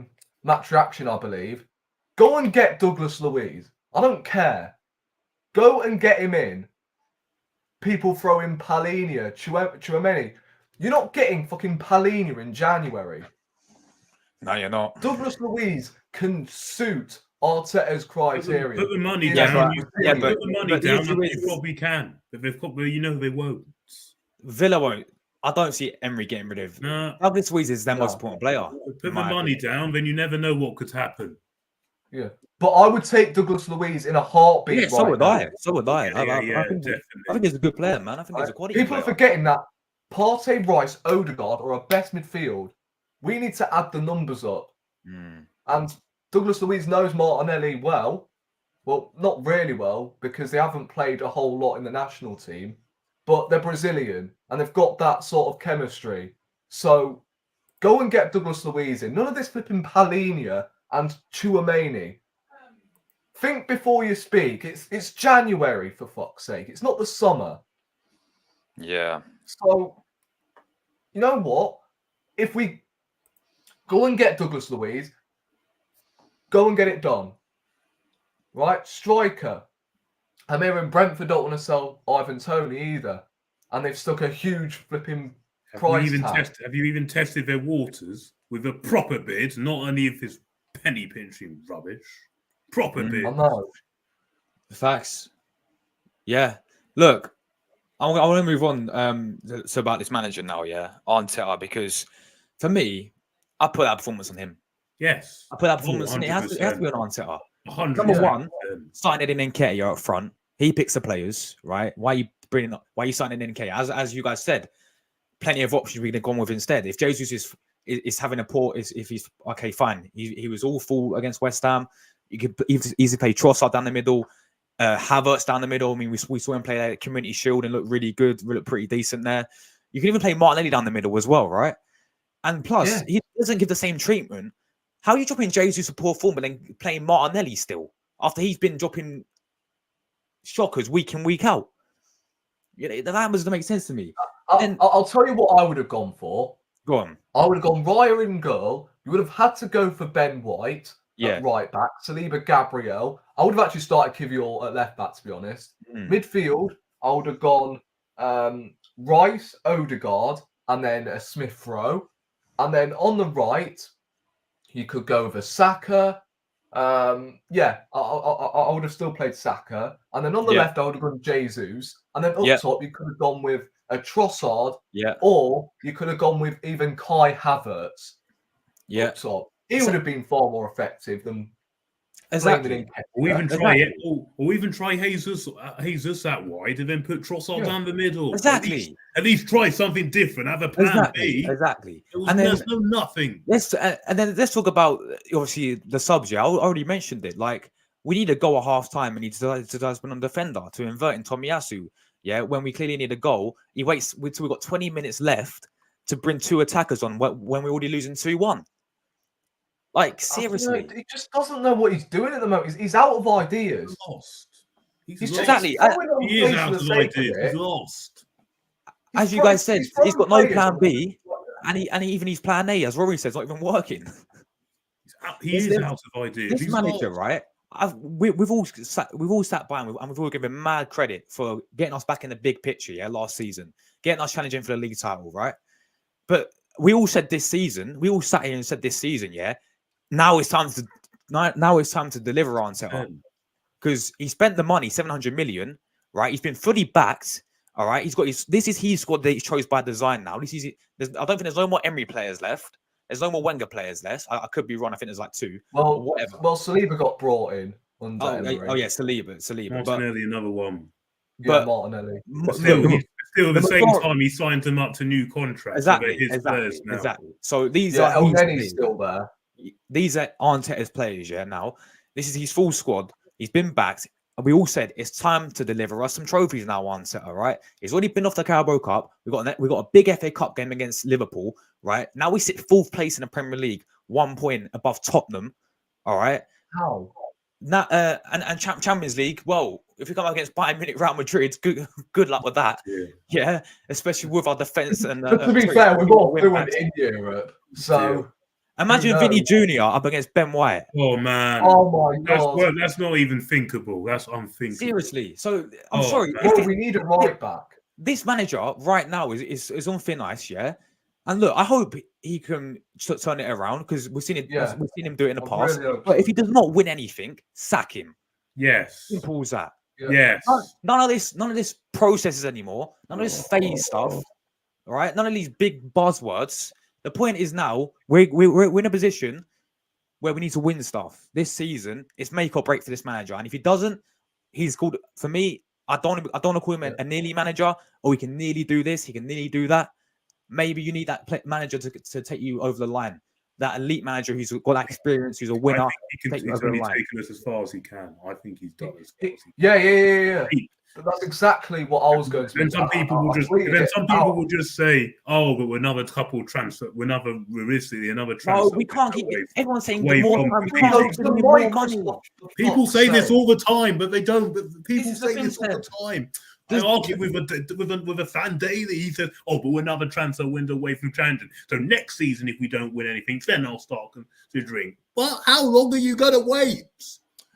Speaker 2: match reaction, I believe, go and get Douglas Luiz. I don't care. Go and get him in. People throw in Palhinha, Tchouaméni. You're not getting fucking Palhinha in January.
Speaker 1: No, you're not.
Speaker 2: Douglas Luiz can suit Arteta's criteria.
Speaker 3: Put the money
Speaker 2: Yeah,
Speaker 3: down.
Speaker 1: but-
Speaker 3: you
Speaker 1: yeah,
Speaker 3: put
Speaker 1: but-
Speaker 3: the money
Speaker 1: but the
Speaker 3: down
Speaker 1: issue
Speaker 3: and
Speaker 1: is-
Speaker 3: do what we can. But they've got, but you know they won't.
Speaker 1: Villa won't. I don't see Emery getting rid of.
Speaker 3: Nah,
Speaker 1: Douglas Luiz is their
Speaker 2: No.
Speaker 1: most important player.
Speaker 3: put the
Speaker 1: in my
Speaker 3: money
Speaker 1: opinion.
Speaker 3: down, then you never know what could happen.
Speaker 2: Yeah. But I would take Douglas Luiz in a heartbeat.
Speaker 1: Yeah, so
Speaker 2: right
Speaker 1: would
Speaker 2: now.
Speaker 1: I. So would I.
Speaker 3: Yeah,
Speaker 1: I think
Speaker 3: definitely.
Speaker 1: he's a good player, man. I think he's a quality
Speaker 2: People
Speaker 1: player.
Speaker 2: are forgetting that Partey, Rice, Odegaard are our best midfield. We need to add the numbers up.
Speaker 1: Mm.
Speaker 2: And Douglas Luiz knows Martinelli well. Well, not really well, because they haven't played a whole lot in the national team. But they're Brazilian, and they've got that sort of chemistry. So go and get Douglas Luiz in. None of this flipping Palhinha and Tchouaméni. Think before you speak. It's January, for fuck's sake. It's not the summer.
Speaker 1: Yeah.
Speaker 2: So, you know what? If we go and get Douglas Luiz, go and get it done. Right? Striker. I'm hearing Brentford don't want to sell Ivan Toney either. And they've stuck a huge flipping price tag.
Speaker 3: Have you even tested their waters with a proper bid, not any of this penny pinching rubbish? Proper bid.
Speaker 2: I know.
Speaker 1: Facts. Yeah. Look, I want to move on so about this manager now, yeah, Arteta, because for me, I put that performance on him.
Speaker 3: Yes.
Speaker 1: I put that performance on it. It has to be on Arteta.
Speaker 3: 100%.
Speaker 1: Number one, signing in Nketiah up front. He picks the players, right? Why are you signing in Nketiah? As you guys said, plenty of options we could have gone with instead. If Jesus is having a poor, if he's okay, fine. He was awful against West Ham. You could easily play Trossard down the middle, Havertz down the middle. I mean, we saw him play that Community Shield and look really good, look pretty decent there. You can even play Martinelli down the middle as well, right? And plus, he doesn't give the same treatment. How are you dropping Jesus to poor form, but then playing Martinelli still after he's been dropping shockers week in, week out? You know, that doesn't make sense to me.
Speaker 2: I'll tell you what I would have gone for.
Speaker 1: Go on.
Speaker 2: I would have gone Raya in goal. You would have had to go for Ben White at
Speaker 1: Yeah.
Speaker 2: right back, Saliba, Gabriel. I would have actually started Kivior at left back, to be honest. Midfield, I would have gone Rice, Odegaard, and then a Smith Rowe. And then on the right, you could go with a Saka. I would have still played Saka. And then on the left, I would have gone Jesus. And then up top, you could have gone with a Trossard.
Speaker 1: Yeah.
Speaker 2: Or you could have gone with even Kai Havertz.
Speaker 1: Yeah.
Speaker 2: Up top. He would have been far more effective than
Speaker 1: Exactly.
Speaker 3: Or even try Jesus that wide and then put Trossard down the middle.
Speaker 1: Exactly.
Speaker 3: At least try something different. Have a plan B.
Speaker 1: Exactly.
Speaker 3: There's no nothing.
Speaker 1: And then let's talk about obviously the subs. Yeah, I already mentioned it. Like we need a goal at half time and he decides to spin on defender to invert in Tomiyasu. Yeah, when we clearly need a goal, he waits until we've got 20 minutes left to bring 2 attackers on when we're already losing 2-1. Like, seriously.
Speaker 2: He just doesn't know what he's doing at the moment. He's out of ideas.
Speaker 3: Lost.
Speaker 2: He's
Speaker 3: lost.
Speaker 1: Exactly.
Speaker 3: He is out of ideas. He's lost.
Speaker 1: As you guys said, he's got no plan B, and even his plan A, as Rory says, not even working.
Speaker 3: He is out of ideas.
Speaker 1: This
Speaker 3: He's
Speaker 1: manager,
Speaker 3: lost.
Speaker 1: right? We've all sat by him, and we've all given him mad credit for getting us back in the big picture. Yeah, last season, getting us challenging for the league title, right? But we all said this season, we all sat here and said this season, yeah. Now it's time to deliver Arteta because he spent the money, 700 million, right? He's been fully backed, all right. This is his squad that he chose by design now. I don't think there's no more Emery players left. There's no more Wenger players left. I could be wrong. I think there's like 2.
Speaker 2: Well,
Speaker 1: whatever.
Speaker 2: Well, Saliba got brought in under Emery.
Speaker 1: Oh yeah, Saliba.
Speaker 3: Martinelli, another one.
Speaker 2: Yeah, Martinelli.
Speaker 3: Still, at the same time, he signed them up to new contracts.
Speaker 1: Exactly.
Speaker 3: So they're his players now.
Speaker 1: Exactly. So these
Speaker 2: Yeah,
Speaker 1: are
Speaker 2: Elneny's still there.
Speaker 1: These are Arteta's players, yeah. Now, this is his full squad. He's been backed. And we all said it's time to deliver us some trophies now, Arteta, all right? He's already been off the Carabao Cup. We got a big FA Cup game against Liverpool, right? Now we sit 4th place in the Premier League, 1 point above Tottenham, all right?
Speaker 2: How?
Speaker 1: Now, and Champions League, well, if we come up against Bayern Munich, Real Madrid, good luck with that. Yeah, especially with our defense and.
Speaker 2: But to be fair, we're all fluent in Europe, so.
Speaker 1: Imagine Vinny Jr. up against Ben White.
Speaker 3: Oh man!
Speaker 2: Oh my god!
Speaker 3: That's not even thinkable. That's unthinkable.
Speaker 1: Seriously. So I'm sorry.
Speaker 2: We need a right back.
Speaker 1: This manager right now is on thin ice, yeah. And look, I hope he can turn it around because we've seen it. Yeah. We've seen him do it in the past. Really but if he does not win anything, sack him.
Speaker 3: Yes.
Speaker 1: Simple as that.
Speaker 3: Yeah. Yes.
Speaker 1: None of this processes anymore. None of this phase stuff. All right. None of these big buzzwords. The point is now we're in a position where we need to win stuff this season. It's make or break for this manager, and if he doesn't, he's called for me. I don't want to call him a nearly manager. Or he can nearly do this. He can nearly do that. Maybe you need that manager to take you over the line. That elite manager who's got that experience, who's a winner.
Speaker 3: He's only taken us as far as he can. I think he's done as far as he can.
Speaker 2: Yeah. But that's exactly what I was going to.
Speaker 3: Then some people will just say, "Oh, but we're another couple transfer. We're realistically another transfer."
Speaker 1: No, we can't keep. Everyone's saying the more time we can't give more money.
Speaker 3: People say this all the time, but they don't. But people say this all the time. I argue with a fan daily. He says, "Oh, but we're another transfer window away from challenging. So next season, if we don't win anything, then I'll start considering." But how long are you going to wait?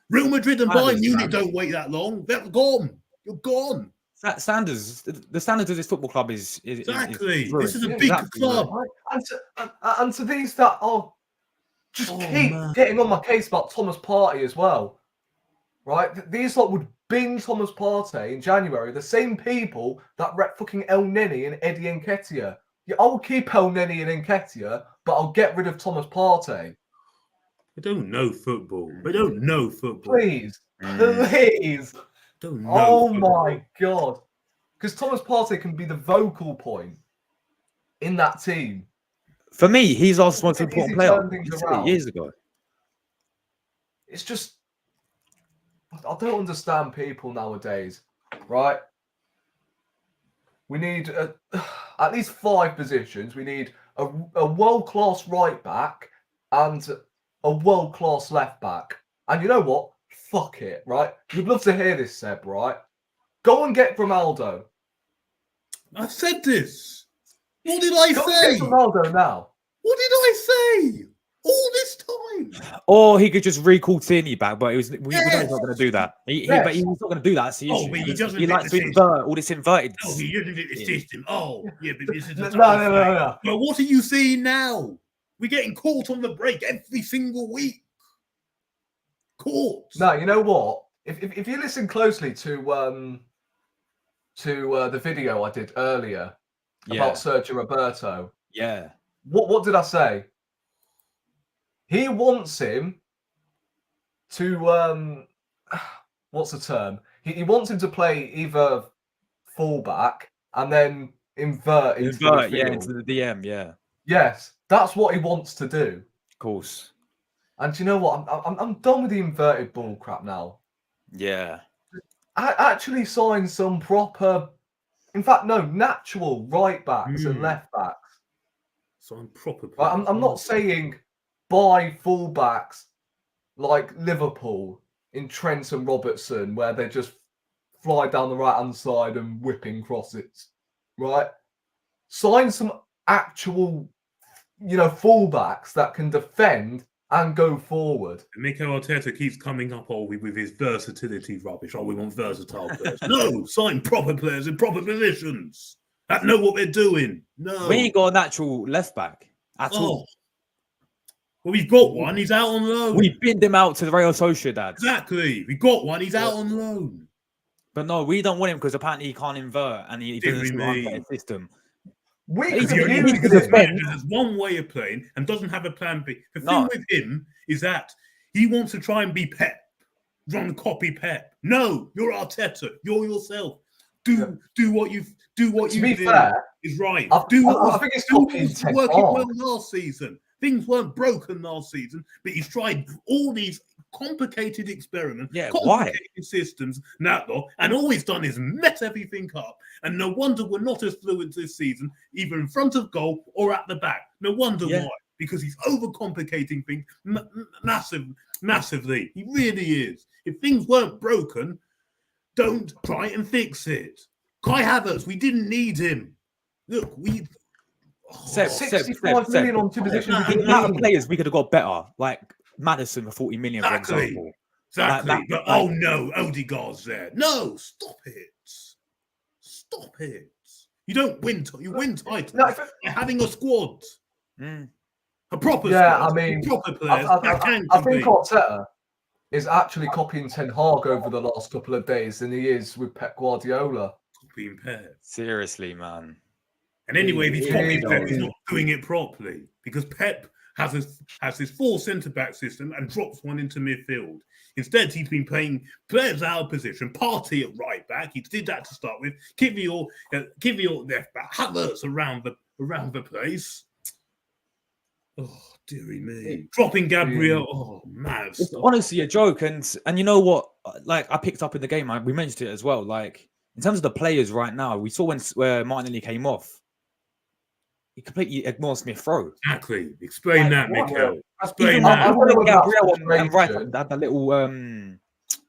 Speaker 3: Real Madrid and Bayern Munich don't wait that long. They're gone. You're gone. The standards of
Speaker 1: this football club is
Speaker 3: exactly. This is a big club.
Speaker 2: And to these that are just keep getting on my case about Thomas Partey as well, right? These lot would bin Thomas Partey in January. The same people that rep fucking El Neni and Eddie Nketiah. Yeah, I'll keep El Neni and Nketiah, but I'll get rid of Thomas Partey.
Speaker 3: They don't know football.
Speaker 2: Please. Oh my god. Because Thomas Partey can be the vocal point in that team.
Speaker 1: For me, he's our most important player years ago.
Speaker 2: It's just, I don't understand people nowadays, right? We need at least 5 positions. We need a world-class right back and a world-class left back. And you know what? Fuck it, right? You'd love to hear this, Seb, right? Go and get Ronaldo.
Speaker 3: I said this. What did I say?
Speaker 2: Get Ronaldo now.
Speaker 3: What did I say? All this time.
Speaker 1: Or he could just recall Tierney back, but we know he's not going to do that. But he's not going to do that. That's the issue. He likes to invert all this inverted.
Speaker 3: Oh, he doesn't fit the system. Oh, yeah, but this is
Speaker 2: no.
Speaker 3: But what are you seeing now? We're getting caught on the break every single week. Caught.
Speaker 2: No, you know what? If you listen closely to the video I did earlier about Sergio Roberto, what did I say? He wants him to what's the term? He wants him to play either fullback and then invert into
Speaker 1: the DM. Yeah.
Speaker 2: Yes, that's what he wants to do.
Speaker 1: Of course.
Speaker 2: And do you know what? I'm done with the inverted ball crap now.
Speaker 1: Yeah.
Speaker 2: I actually signed some proper, in fact, no, natural right backs and left backs.
Speaker 3: Sign proper.
Speaker 2: Right, I'm not saying buy full backs like Liverpool in Trent and Robertson, where they just fly down the right hand side and whipping crosses. Right? Sign some actual, full backs that can defend and go forward.
Speaker 3: Mikel Arteta keeps coming up with his versatility rubbish. Oh, we want versatile players. No, sign proper players in proper positions that know what they're doing. No.
Speaker 1: We ain't got a natural left back at all.
Speaker 3: Well, we've got one. He's out on loan.
Speaker 1: We binned him out to the Real Sociedad.
Speaker 3: Exactly. We got one. He's out on loan.
Speaker 1: But no, we don't want him because apparently he can't invert and he doesn't have a system.
Speaker 3: He has one way of playing and doesn't have a plan B. The thing with him is that he wants to try and be Pep, copy Pep. No, you're Arteta. You're yourself. Do what you
Speaker 2: fair,
Speaker 3: is right.
Speaker 2: I think it's
Speaker 3: working well last season. Things weren't broken last season, but he's tried all these complicated experiments,
Speaker 1: Yeah,
Speaker 3: complicated systems, and all he's done is mess everything up. And no wonder we're not as fluent this season, either in front of goal or at the back. No wonder why. Because he's overcomplicating things massively. He really is. If things weren't broken, don't try and fix it. Kai Havertz, we didn't need him. Look,
Speaker 2: 65 million on two positions.
Speaker 1: The amount of players we could have got better, like Madison for 40 million, for example.
Speaker 3: Exactly. But oh no, Odegaard's there. No, stop it. Stop it. You don't win. You win titles by having a squad. A proper squad.
Speaker 2: I mean,
Speaker 3: proper players.
Speaker 2: I think Arteta is actually copying Ten Hag over the last couple of days than he is with Pep Guardiola.
Speaker 3: Copying Pep.
Speaker 1: Seriously, man.
Speaker 3: And anyway, if he's copying Pep, he's not doing it properly because Pep has his 4 centre-back system and drops one into midfield. Instead, he's been playing players out of position, Partey at right back. He did that to start with. Kivior left back. Havertz around the place. Oh, dearie me. Dropping Gabriel. Oh, man.
Speaker 1: It's honestly a joke. And you know what? Like, I picked up in the game, we mentioned it as well. Like, in terms of the players right now, we saw where Martinelli came off. He completely ignored Smith Rowe.
Speaker 3: Exactly. Explain that, Mikel.
Speaker 1: Explain that. Gabriel and Rice had that little. Do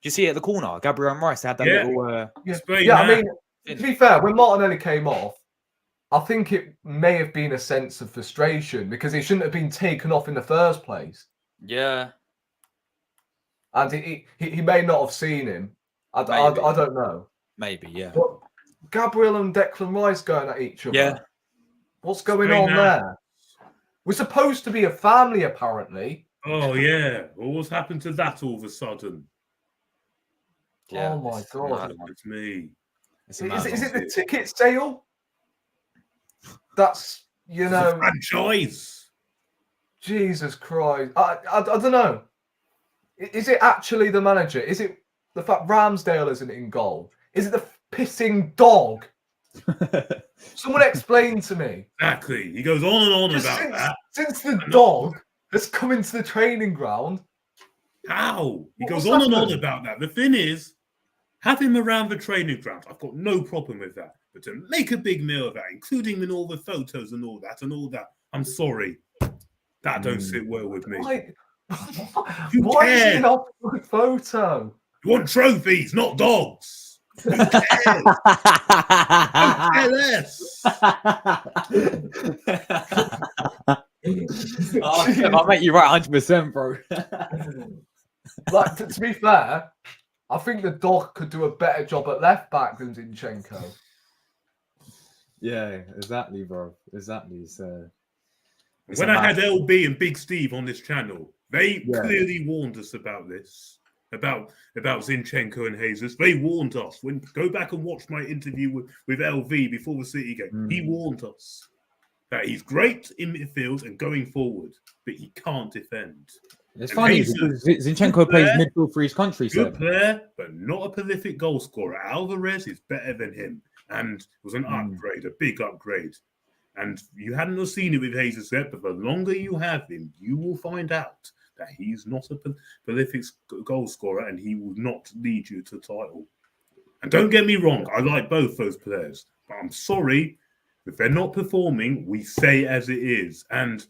Speaker 1: you see it at the corner? Gabriel and Rice had that little.
Speaker 3: Explain that.
Speaker 2: I mean, to be fair, when Martinelli came off, I think it may have been a sense of frustration because he shouldn't have been taken off in the first place.
Speaker 1: Yeah.
Speaker 2: And he may not have seen him. I don't know.
Speaker 1: Maybe, yeah.
Speaker 2: But Gabriel and Declan Rice going at each other.
Speaker 1: Yeah.
Speaker 2: What's going on there? We're supposed to be a family, apparently.
Speaker 3: Oh, yeah. Well, what's happened to that all of a sudden?
Speaker 2: Yeah, oh, my God.
Speaker 3: It's me.
Speaker 2: Is it the ticket sale? That's,
Speaker 3: franchise.
Speaker 2: Jesus Christ. I don't know. Is it actually the manager? Is it the fact Ramsdale isn't in goal? Is it the pissing dog? Someone explain to me.
Speaker 3: Exactly. He goes on and on about that.
Speaker 2: Since the dog has come into the training ground.
Speaker 3: How? He goes on and on about that. The thing is, have him around the training ground. I've got no problem with that. But to make a big meal of that, including in all the photos and all that, I'm sorry. That don't sit well with me.
Speaker 2: Why is it not a good photo?
Speaker 3: You want trophies, not dogs. Who cares? Don't care less.
Speaker 1: I'll make you right 100%, bro.
Speaker 2: Like, to be fair, I think the dog could do a better job at left back than Zinchenko.
Speaker 1: Yeah, exactly, bro. Exactly. So,
Speaker 3: when I had LB and Big Steve on this channel, they clearly warned us about this. About Zinchenko and Jesus. They warned us. Go back and watch my interview with LV before the City game. He warned us that he's great in midfield and going forward, but he can't defend.
Speaker 1: It's funny because Zinchenko plays midfield for his country.
Speaker 3: Good player, but not a prolific goal scorer. Alvarez is better than him, and it was an upgrade, a big upgrade. And you hadn't seen it with Jesus yet, but the longer you have him, you will find out that he's not a prolific goal scorer and he will not lead you to the title. And don't get me wrong, I like both those players, but I'm sorry, if they're not performing, we say as it is. And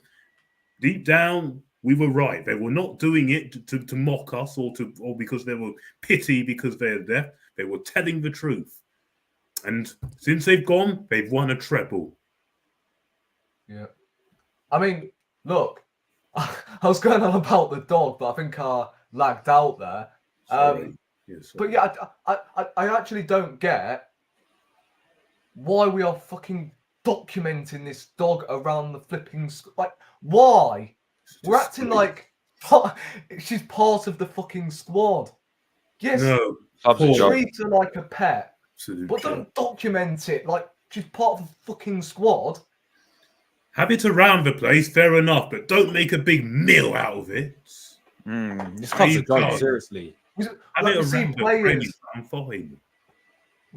Speaker 3: deep down, we were right. They were not doing it to mock us or because they were pity because they're there. They were telling the truth. And since they've gone, they've won a treble.
Speaker 2: Yeah. I mean, look, I was going on about the dog, but I think I lagged out there. But yeah, I actually don't get why we are fucking documenting this dog around the flipping... Like, why? We're acting like she's part of the fucking squad. Yes, treat her like a pet, but don't document it like she's part of the fucking squad.
Speaker 3: Have it around the place, fair enough, but don't make a big meal out of it.
Speaker 1: This club's a joke, seriously.
Speaker 2: We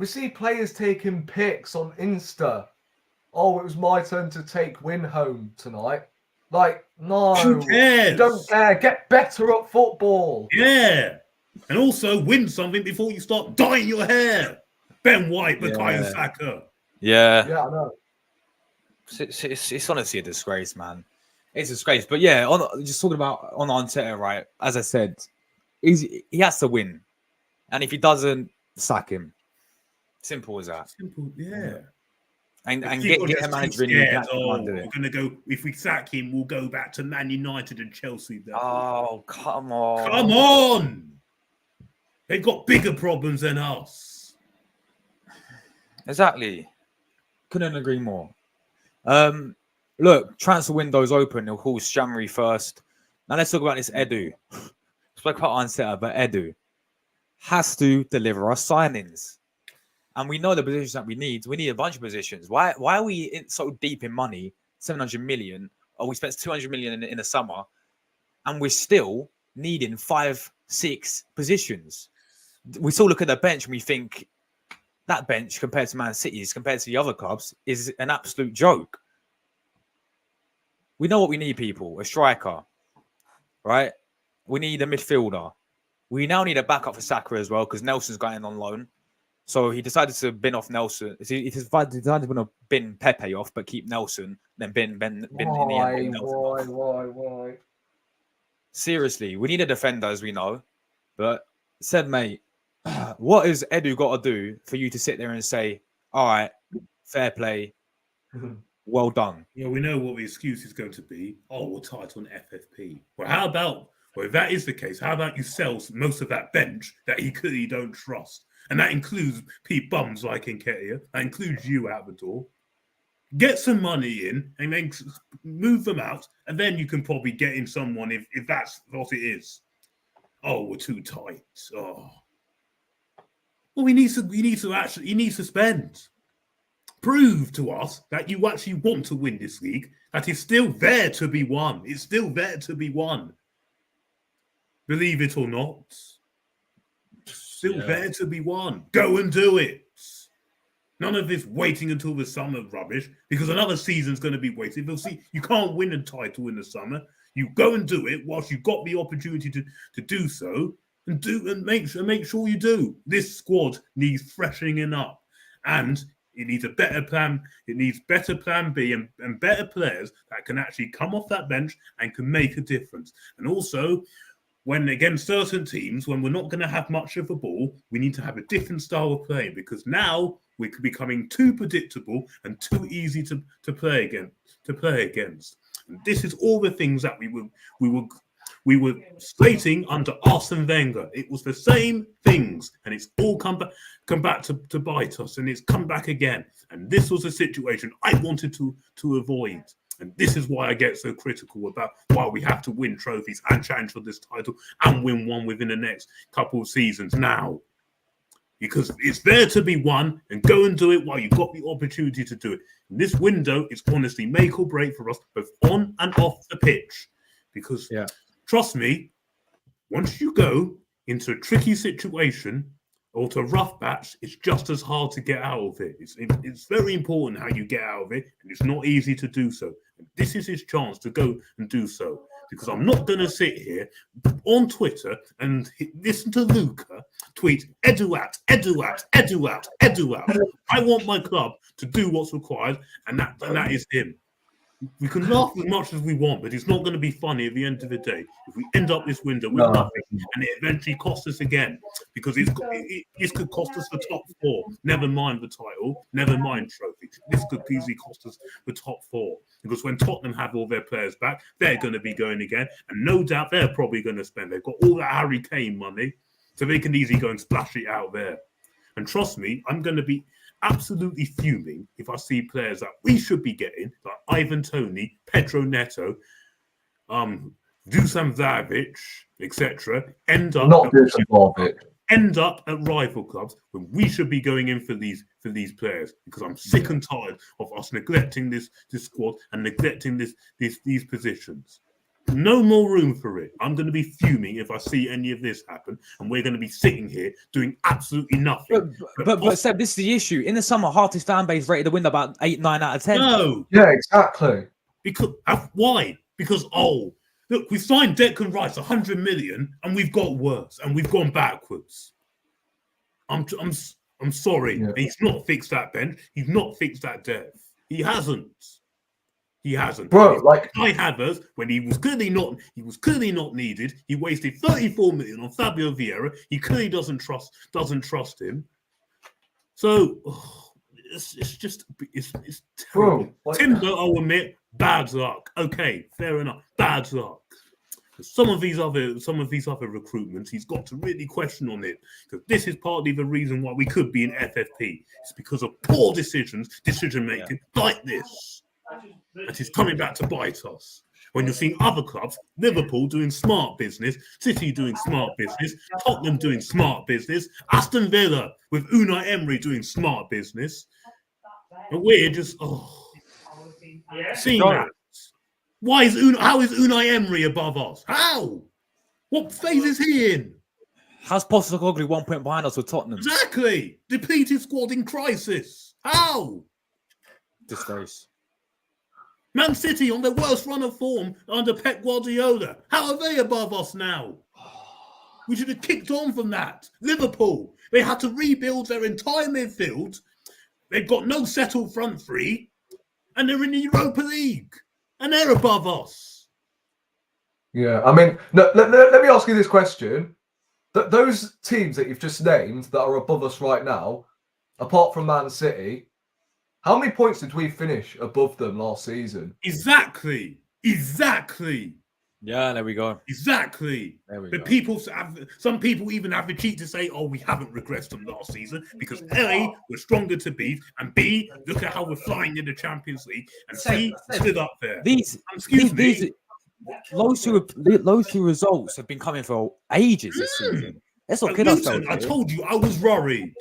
Speaker 2: see players taking pics on Insta. Oh, it was my turn to take Win home tonight. Like, no,
Speaker 3: Who cares?
Speaker 2: you don't care. Get better at football.
Speaker 3: Yeah. And also win something before you start dyeing your hair. Ben White, Bukayo
Speaker 1: Yeah.
Speaker 3: Saka.
Speaker 1: Yeah.
Speaker 2: Yeah, I know.
Speaker 1: It's honestly a disgrace, man. It's a disgrace. But yeah, just talking about on Arteta, right? As I said, he has to win. And if he doesn't, sack him. Simple as that.
Speaker 3: Simple, yeah.
Speaker 1: And
Speaker 3: People
Speaker 1: get a
Speaker 3: just
Speaker 1: manager in
Speaker 3: too
Speaker 1: who
Speaker 3: scared.
Speaker 1: can
Speaker 3: Oh,
Speaker 1: do
Speaker 3: we're
Speaker 1: it.
Speaker 3: going to go, if we sack him, we'll go back to Man United and Chelsea.
Speaker 1: Oh, come on.
Speaker 3: Come on. They've got bigger problems than us.
Speaker 1: Exactly. Couldn't agree more. Look, transfer window's open. Of course, January 1st. Now let's talk about this Edu. Spoke about Arteta, but Edu has to deliver us signings. And we know the positions that we need. We need a bunch of positions. Why are we so deep in money? 700 million. Or we spent 200 million in the summer. And we're still needing 5-6 positions. We still look at the bench and we think that bench compared to Man City's, compared to the other clubs, is an absolute joke. We know what we need, people. A striker, right? We need a midfielder. We now need a backup for Saka as well because Nelson's got in on loan. So he decided to bin off Nelson. He decided to bin Pepe off, but keep Nelson. Then bin in the end.
Speaker 2: Why?
Speaker 1: Seriously, we need a defender, as we know. But said, mate, what has Edu got to do for you to sit there and say, all right, fair play, well done?
Speaker 3: Yeah, we know what the excuse is going to be. Oh, we're tight on FFP. Well, how about, if that is the case, how about you sell most of that bench that he clearly don't trust? And that includes bums like Nketiah. That includes you out the door. Get some money in and then move them out. And then you can probably get in someone if that's what it is. Oh, we're too tight. Oh. Well, you need to spend. Prove to us that you actually want to win this league, that it's still there to be won. It's still there to be won. Believe it or not. Still there to be won. Go and do it. None of this waiting until the summer rubbish, because another season's going to be waiting. They'll see you can't win a title in the summer. You go and do it whilst you've got the opportunity to do so, and make sure you do. This squad needs freshening up, and it needs a better plan. It needs better plan B and better players that can actually come off that bench and can make a difference. And also, when against certain teams, when we're not going to have much of a ball, we need to have a different style of playing, because now we're becoming too predictable and too easy to play against. And this is all the things that we were stating under Arsene Wenger. It was the same things, and it's all come back to bite us, and it's come back again. And this was a situation I wanted to avoid. And this is why I get so critical about why we have to win trophies and challenge for this title and win one within the next couple of seasons now. Because it's there to be won, and go and do it while you've got the opportunity to do it. And this window is honestly make or break for us, both on and off the pitch. Because trust me, once you go into a tricky situation or to a rough patch, it's just as hard to get out of it. It's very important how you get out of it, and it's not easy to do so. And this is his chance to go and do so. Because I'm not going to sit here on Twitter and listen to Luca tweet, Edu out. I want my club to do what's required, and that is him. We can laugh as much as we want, but it's not going to be funny at the end of the day. If we end up this window with nothing, and it eventually costs us again, because this could cost us the top four. Never mind the title, never mind trophy. This could easily cost us the top four, because when Tottenham have all their players back, they're going to be going again, and no doubt they're probably going to spend. They've got all that Harry Kane money, so they can easily go and splash it out there. And trust me, I'm going to be absolutely fuming if I see players that we should be getting, like Ivan Toney, Pedro Neto, Dusan Vlahovic, etc., end up at rival clubs when we should be going in for these players, because I'm sick and tired of us neglecting this squad and neglecting these positions. No more room for it. I'm going to be fuming if I see any of this happen, and we're going to be sitting here doing absolutely nothing.
Speaker 1: But Seb, this is the issue. In the summer, Hearty's fan base rated the win about 8, 9 out of 10.
Speaker 3: No.
Speaker 2: Yeah, exactly.
Speaker 3: Because why? because look, we signed Declan Rice 100 million, and we've got worse, and we've gone backwards. I'm sorry, he's not fixed that bench. He's not fixed that depth. He hasn't. He hasn't,
Speaker 2: bro. Like
Speaker 3: Kai Havertz, when he was clearly not needed. He wasted 34 million on Fabio Vieira. He clearly doesn't trust him. So it's terrible.
Speaker 2: Bro, like,
Speaker 3: Timber, I'll admit, bad luck. Okay, fair enough, bad luck. Some of these other recruitments, he's got to really question on it, because this is partly the reason why we could be in FFP. It's because of poor decision making like this. That is coming back to bite us. When you're seeing other clubs, Liverpool doing smart business, City doing smart business, Tottenham doing smart business, Aston Villa with Unai Emery doing smart business, and we're just seeing that. How is Unai Emery above us? How? What phase is he in?
Speaker 1: How's Postecoglou 1 point behind us with Tottenham?
Speaker 3: Exactly. Depleted squad in crisis. How?
Speaker 1: Disgrace.
Speaker 3: Man City on their worst run of form under Pep Guardiola. How are they above us now? We should have kicked on from that. Liverpool, they had to rebuild their entire midfield. They've got no settled front three, and they're in the Europa League, and they're above us.
Speaker 2: Yeah, I mean, let me ask you this question. Those teams that you've just named that are above us right now, apart from Man City, how many points did we finish above them last season?
Speaker 3: Exactly.
Speaker 1: Yeah, there we go.
Speaker 3: Exactly. But some people even have the cheek to say, we haven't regressed them last season because A, we're stronger to beat, and B, look at how we're flying in the Champions League, and C, stood up there.
Speaker 1: These those two results have been coming for ages this season. Let's not kid ourselves.
Speaker 3: I told you I was worried.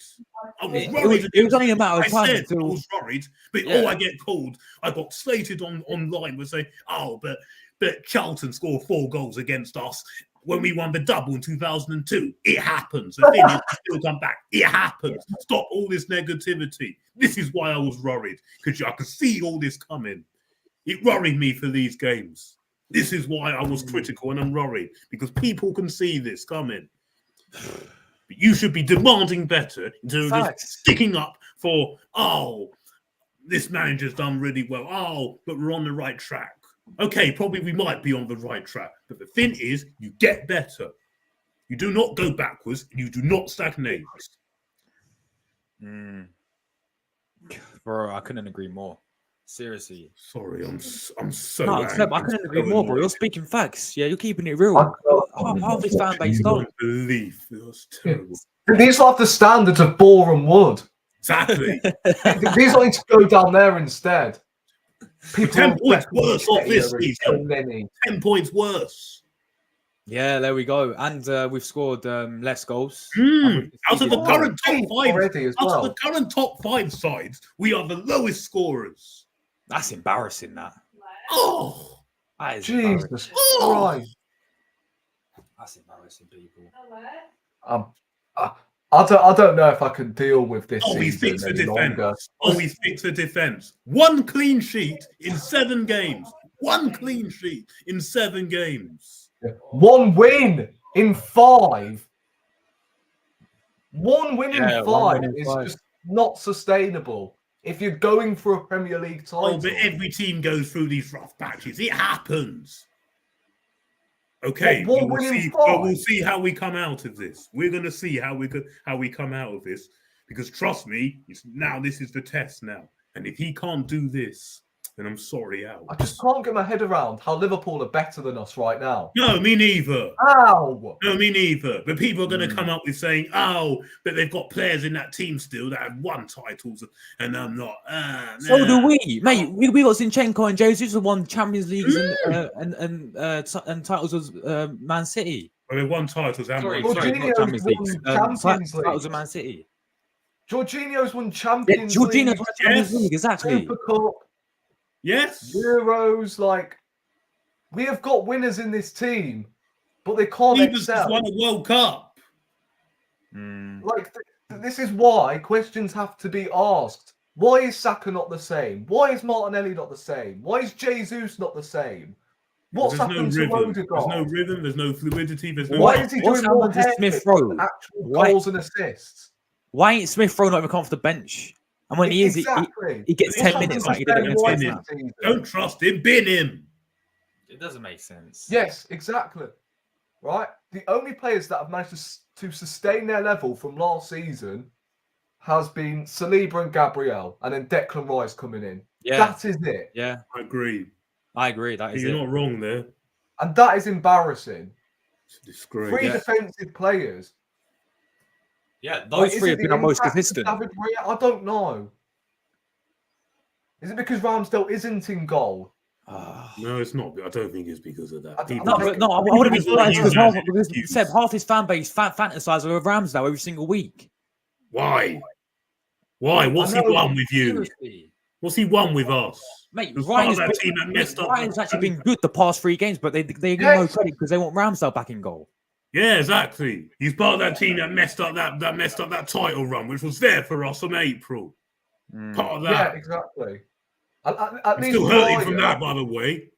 Speaker 1: It was only a matter of time.
Speaker 3: I was worried, but I get called. I got slated online with saying, but Charlton scored 4 goals against us when we won the double in 2002. It happens. The thing is, still come back. It happens. Stop all this negativity. This is why I was worried, because I could see all this coming. It worried me for these games. This is why I was critical, and I'm worried, because people can see this coming. But you should be demanding better instead of just sticking up for, this manager's done really well. But we're on the right track. Okay, probably we might be on the right track. But the thing is, you get better. You do not go backwards, and you do not stagnate.
Speaker 1: Bro, I couldn't agree more. Seriously.
Speaker 3: Sorry, I'm so
Speaker 1: I couldn't agree more, bro. You're speaking facts. Yeah, you're keeping it real. How this fan base don't
Speaker 3: believe it was terrible.
Speaker 2: These are the standards of Boreham Wood.
Speaker 3: Exactly.
Speaker 2: These are need to go down there instead. People
Speaker 3: 10 points worse off this season. 10 points worse.
Speaker 1: Yeah, there we go. And we've scored less goals.
Speaker 3: Out of the current top 5, the current top 5 sides, we are the lowest scorers.
Speaker 1: That's embarrassing. That is
Speaker 2: Jesus Christ.
Speaker 1: That's embarrassing, people.
Speaker 2: I don't know if I can deal with this.
Speaker 3: We fix the defense. We fix the defense. 1 clean sheet in 7 games. 1 clean sheet in 7 games.
Speaker 2: 1 win in 5. 1 win in 5 is just not sustainable. If you're going for a Premier League title.
Speaker 3: But every team goes through these rough patches. It happens. Okay, we'll see how we come out of this. We're going to see how we come out of this, because trust me, this is the test now. And if he can't do this, then I'm sorry, Al.
Speaker 2: I just can't get my head around how Liverpool are better than us right now.
Speaker 3: No, me neither.
Speaker 2: Ow!
Speaker 3: No, me neither. But people are going to come up with saying, but they've got players in that team still that have won titles, and I'm not.
Speaker 1: So do we, mate. We got Zinchenko and Jesus who won Champions Leagues and titles as Man City.
Speaker 3: Well, they won titles.
Speaker 1: Sorry, not Champions League. Titles of Man City.
Speaker 2: Jorginho's won Champions League.
Speaker 1: Jorginho's won Champions League, exactly.
Speaker 2: Super Cup.
Speaker 3: Yes.
Speaker 2: Euros, we have got winners in this team, but they can't excel.
Speaker 3: Won a World Cup.
Speaker 2: This is why questions have to be asked. Why is Saka not the same? Why is Martinelli not the same? Why is Jesus not the same? What's
Speaker 3: There's no
Speaker 2: happened to
Speaker 3: rhythm.
Speaker 2: Odegaard?
Speaker 3: There's no rhythm. There's no fluidity. There's no.
Speaker 2: Why is he
Speaker 1: What's
Speaker 2: doing more
Speaker 1: happened to Smith
Speaker 2: haircuts
Speaker 1: Rowe?
Speaker 2: than actual
Speaker 1: Why-
Speaker 2: goals and assists?
Speaker 1: Why ain't Smith Rowe not even come off the bench? And when he is,
Speaker 2: Exactly.
Speaker 1: he gets
Speaker 3: What's
Speaker 1: 10
Speaker 3: happened
Speaker 1: minutes
Speaker 3: to
Speaker 1: like he did
Speaker 3: Ben
Speaker 1: against
Speaker 3: White
Speaker 1: West
Speaker 3: this
Speaker 1: Ham.
Speaker 2: season?
Speaker 3: Don't trust him. Bin him.
Speaker 1: It doesn't make sense.
Speaker 2: Yes, exactly. Right? The only players that have managed to sustain their level from last season has been Saliba and Gabriel, and then Declan Rice coming in.
Speaker 1: Yeah.
Speaker 2: That is it.
Speaker 1: Yeah,
Speaker 3: I agree.
Speaker 1: that is
Speaker 3: You're
Speaker 1: it.
Speaker 3: not wrong there.
Speaker 2: And that is embarrassing.
Speaker 3: It's a disgrace.
Speaker 2: Three defensive players.
Speaker 1: Yeah,
Speaker 2: Like,
Speaker 1: those
Speaker 2: is
Speaker 1: three
Speaker 2: it
Speaker 1: have been
Speaker 2: the
Speaker 1: our most
Speaker 2: impact of
Speaker 1: consistent.
Speaker 2: David Raya? I don't know. Is it because Ramsdale isn't in goal?
Speaker 3: No, it's not. I don't think it's because of that.
Speaker 2: I
Speaker 1: wouldn't be surprised because
Speaker 3: Excuse.
Speaker 1: Seb, half his fan base fantasize over Ramsdale every single week.
Speaker 3: Why? Why? What's he
Speaker 2: I know,
Speaker 3: won with you?
Speaker 1: Seriously.
Speaker 3: What's he won with us?
Speaker 1: Mate,
Speaker 3: It was part of
Speaker 1: Ryan's,
Speaker 3: that team that messed up.
Speaker 1: Ryan's actually been good the past 3 games, but they give
Speaker 2: Yes.
Speaker 1: no credit because they want Ramsdale back in goal.
Speaker 3: Yeah, exactly. He's part of that team that messed up that title run, which was there for us in April. Part of
Speaker 2: Yeah,
Speaker 3: that.
Speaker 2: exactly. At
Speaker 3: I'm
Speaker 2: least
Speaker 3: still hurting
Speaker 2: Raya-
Speaker 3: from that, by the way.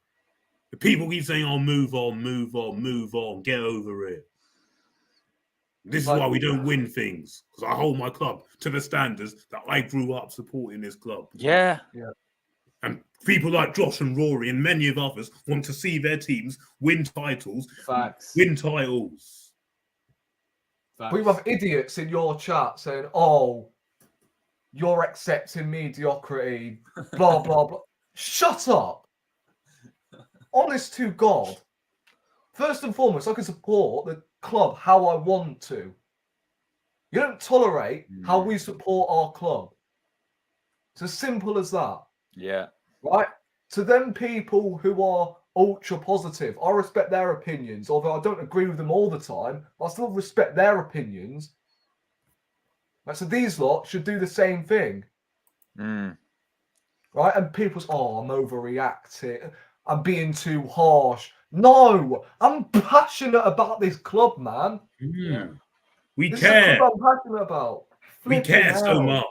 Speaker 3: The people keep saying, "Oh, move on, get over it." This is why we don't win things, because I hold my club to the standards that I grew up supporting this club.
Speaker 1: Yeah.
Speaker 3: And people like Josh and Rory and many of others want to see their teams win titles.
Speaker 1: Facts.
Speaker 3: Win titles.
Speaker 1: Facts.
Speaker 2: We have idiots in your chat saying, "Oh, you're accepting mediocrity, blah, blah, blah." Shut up. Honest to God. First and foremost, I can support the club how I want to. You don't tolerate how we support our club. It's as simple as that.
Speaker 1: Yeah.
Speaker 2: Right? To them people who are ultra positive, I respect their opinions, although I don't agree with them all the time. I still respect their opinions. Right, so these lot should do the same thing. Right? And people's, I'm overreacting. I'm being too harsh. No, I'm passionate about this club, man.
Speaker 3: We
Speaker 2: This
Speaker 3: care.
Speaker 2: is the club I'm passionate about.
Speaker 3: We care
Speaker 2: Flipping
Speaker 3: so
Speaker 2: hell.
Speaker 3: much.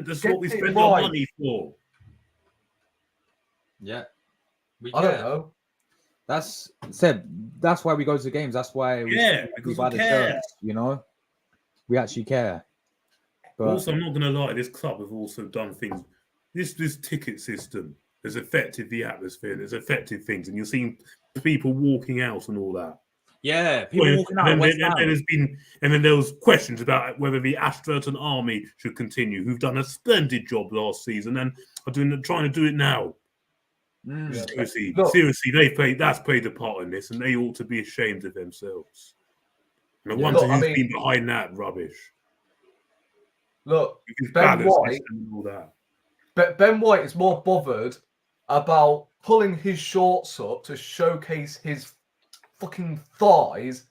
Speaker 3: That's what we
Speaker 2: Get it
Speaker 3: spend our
Speaker 2: right.
Speaker 3: money for.
Speaker 1: Yeah.
Speaker 2: I don't know.
Speaker 1: That's Seb. That's why we go to the games. That's why
Speaker 3: Because
Speaker 1: buy
Speaker 3: we
Speaker 1: the
Speaker 3: care.
Speaker 1: shirts. You know, we actually care. But
Speaker 3: Also, I'm not going to lie. This club have also done things. This ticket system has affected the atmosphere. There's affected things, and you're seeing people walking out and all that.
Speaker 1: yeah, people walking out.
Speaker 3: And
Speaker 1: West
Speaker 3: then there was questions about whether the Ashburton Army should continue, who've done a splendid job last season and are trying to do it now. Seriously, that's played a part in this, and they ought to be ashamed of themselves. And I wonder who's been behind that rubbish.
Speaker 2: Look, Ben White,
Speaker 3: and all that.
Speaker 2: Ben White is more bothered about pulling his shorts up to showcase his fucking thighs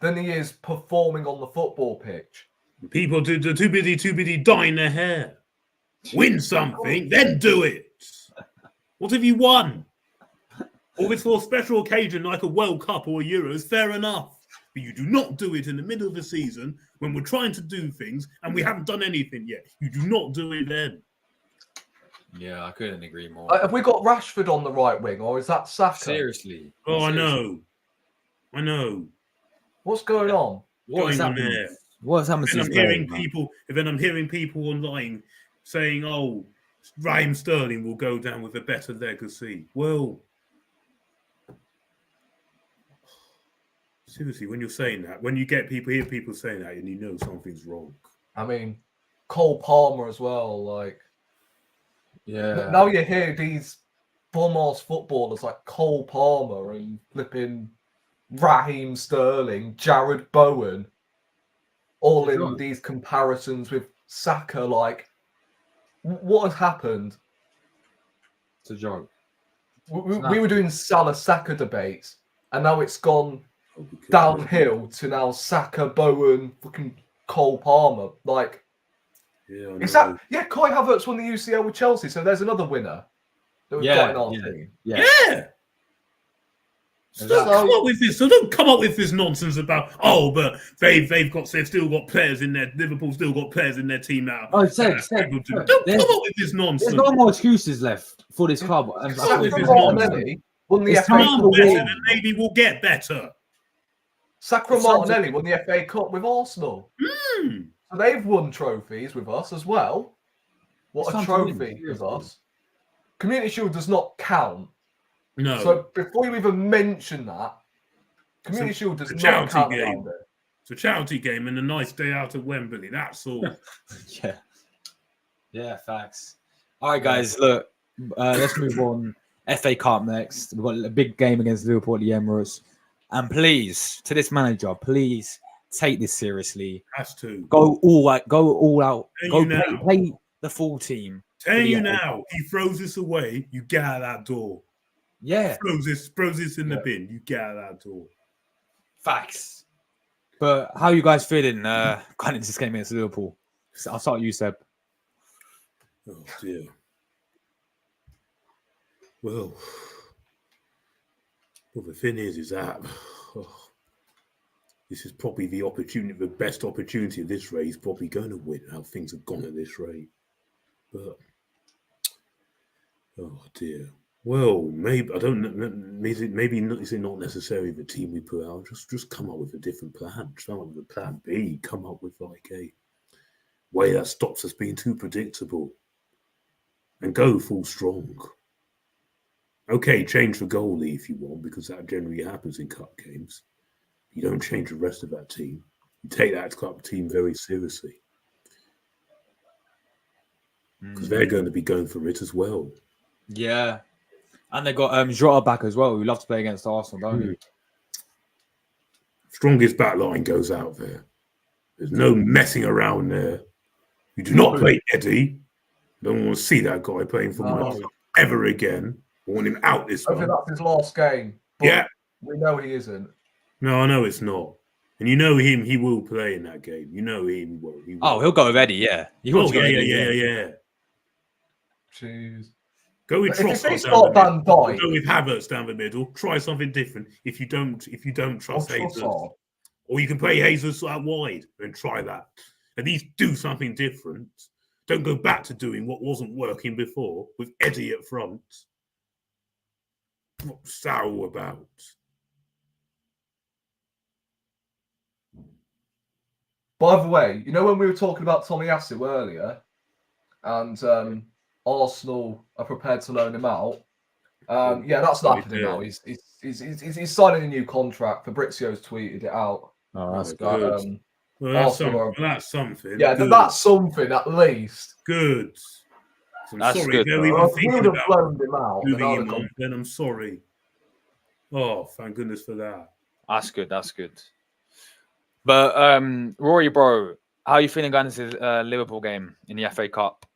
Speaker 2: than he is performing on the football pitch.
Speaker 3: People they're too busy dyeing their hair. Win something, then do it. What have you won? Or if it's for a special occasion like a World Cup or a Euros, fair enough. But you do not do it in the middle of the season when we're trying to do things and we haven't done anything yet. You do not do it then.
Speaker 1: Yeah, I couldn't agree more.
Speaker 2: Have we got Rashford on the right wing, or is that Saka?
Speaker 1: Seriously.
Speaker 3: Oh,
Speaker 1: Seriously.
Speaker 3: I know.
Speaker 2: What's going on?
Speaker 1: What's
Speaker 3: Going on
Speaker 1: happening?
Speaker 3: there.
Speaker 1: What's happening?
Speaker 3: And I'm hearing people online saying, "Oh, Raheem Sterling will go down with a better legacy." Well, seriously, when you're saying that, when you hear people saying that, and you know something's wrong.
Speaker 2: I mean, Cole Palmer as well. Like,
Speaker 1: Yeah.
Speaker 2: now you hear these bum-ass footballers like Cole Palmer and flipping Raheem Sterling, Jared Bowen, all in these comparisons with Saka. Like, what has happened?
Speaker 1: It's a joke.
Speaker 2: We were doing Salah Saka debates, and now it's gone downhill to now Saka, Bowen, fucking Cole Palmer. Like,
Speaker 3: Yeah,
Speaker 2: Kai Havertz won the UCL with Chelsea, so there's another winner that we've got in our team.
Speaker 3: Yeah. So don't come up with this. So don't come up with this nonsense about but they've still got players in their Liverpool still got players in their team now.
Speaker 1: Oh, Seb,
Speaker 3: don't come up with this nonsense.
Speaker 1: There's no more excuses left for this club.
Speaker 2: Martinelli won the
Speaker 1: It's
Speaker 2: FA
Speaker 1: time
Speaker 2: Cup.
Speaker 1: to
Speaker 3: better,
Speaker 1: win.
Speaker 3: then maybe we'll get better.
Speaker 2: Sacco
Speaker 1: It's time to
Speaker 2: Martinelli won the FA Cup with Arsenal. So they've won trophies with us as well.
Speaker 1: It's
Speaker 2: What a
Speaker 1: time to win,
Speaker 2: trophy with
Speaker 1: seriously.
Speaker 2: us. Community Shield does not count.
Speaker 3: No.
Speaker 2: So before you even mention that, Community Shield does
Speaker 3: a
Speaker 2: not
Speaker 3: charity
Speaker 2: count
Speaker 3: game.
Speaker 2: around it.
Speaker 3: It's a charity game and a nice day out at Wembley. That's all.
Speaker 1: Yeah. Yeah, facts. All right, guys, look, let's move on. FA Cup next. We've got a big game against Liverpool at the Emirates. And please, to this manager, please take this seriously.
Speaker 3: Has to.
Speaker 1: Go all out. Go all out.
Speaker 3: Tell
Speaker 1: Go
Speaker 3: you
Speaker 1: play the full team.
Speaker 3: Tell
Speaker 1: for the
Speaker 3: you
Speaker 1: FA Cup.
Speaker 3: now, he throws this away, you get out that door.
Speaker 1: Yeah,
Speaker 3: Throws this in the bin, you get out that door.
Speaker 1: facts. But how are you guys feeling going into this game against Liverpool? So I'll start with you, Seb.
Speaker 3: Oh dear. Well, the thing is that this is probably the best opportunity of this race. Probably going to win. How things have gone at this rate, but oh dear. Well, maybe I don't know. Maybe is it not necessarily the team we put out? Just come up with a different plan. Come up with a plan B. Come up with like a way that stops us being too predictable, and go full strong. Okay, change the goalie if you want, because that generally happens in cup games. You don't change the rest of that team. You take that cup team very seriously, because they're going to be going for it as well.
Speaker 1: Yeah. And they got Jota back as well. We love to play against Arsenal, don't we?
Speaker 3: Strongest back line goes out there. There's no messing around there. You do not play Eddie. I don't want to see that guy playing for my club ever again. I want him out this
Speaker 2: Hopefully
Speaker 3: month.
Speaker 2: that's his last game. But
Speaker 3: Yeah.
Speaker 2: we know he isn't.
Speaker 3: No, I know it's not. And you know him, he will play in that game. You know him, he will.
Speaker 1: Oh, he'll go with Eddie, yeah.
Speaker 3: Yeah.
Speaker 2: Jeez.
Speaker 3: Go with
Speaker 2: But if
Speaker 3: Trossard
Speaker 2: they
Speaker 3: down
Speaker 2: start
Speaker 3: the
Speaker 2: Van
Speaker 3: middle.
Speaker 2: Dijk,
Speaker 3: Go with Havertz down the middle. Try something different. If you don't trust Jesus,
Speaker 2: Trossard.
Speaker 3: or you can play Jesus out wide and try that. At least do something different. Don't go back to doing what wasn't working before with Eddie at front. What's that all about?
Speaker 2: By the way, you know when we were talking about Tomiyasu earlier, and Arsenal are prepared to loan him out. Yeah, that's not happening now. He's signing a new contract. Fabrizio's tweeted it out.
Speaker 1: Oh, that's
Speaker 3: good.
Speaker 1: good.
Speaker 3: That's something.
Speaker 2: Yeah,
Speaker 3: good.
Speaker 2: that's something at least.
Speaker 3: Good. So I'm
Speaker 1: That's
Speaker 3: sorry,
Speaker 1: good,
Speaker 3: they're
Speaker 1: though.
Speaker 3: even
Speaker 2: If we
Speaker 3: thinking
Speaker 2: would have
Speaker 3: about
Speaker 2: loaned him out,
Speaker 3: moving
Speaker 2: then
Speaker 3: him on. Then I'm sorry. Oh, thank goodness for that.
Speaker 1: That's good. That's good. But Rory, bro, how are you feeling going into this Liverpool game in the FA Cup?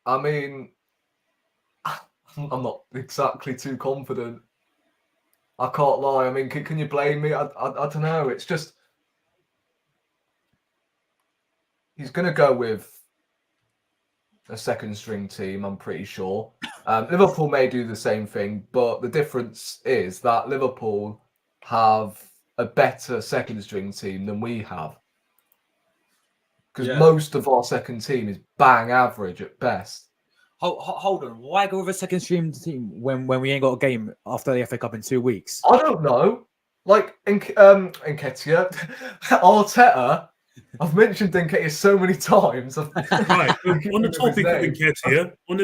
Speaker 2: I mean, I'm not exactly too confident. I can't lie. I mean, can you blame me? I don't know. It's just he's going to go with a second string team, I'm pretty sure. Liverpool may do the same thing, but the difference is that Liverpool have a better second string team than we have. Because most of our second team is bang average at best.
Speaker 1: Hold on. Why go with a second string team when we ain't got a game after the FA Cup in 2 weeks?
Speaker 2: I don't know. Like Nketiah, Arteta. I've mentioned Nketiah so many times.
Speaker 3: Right. On the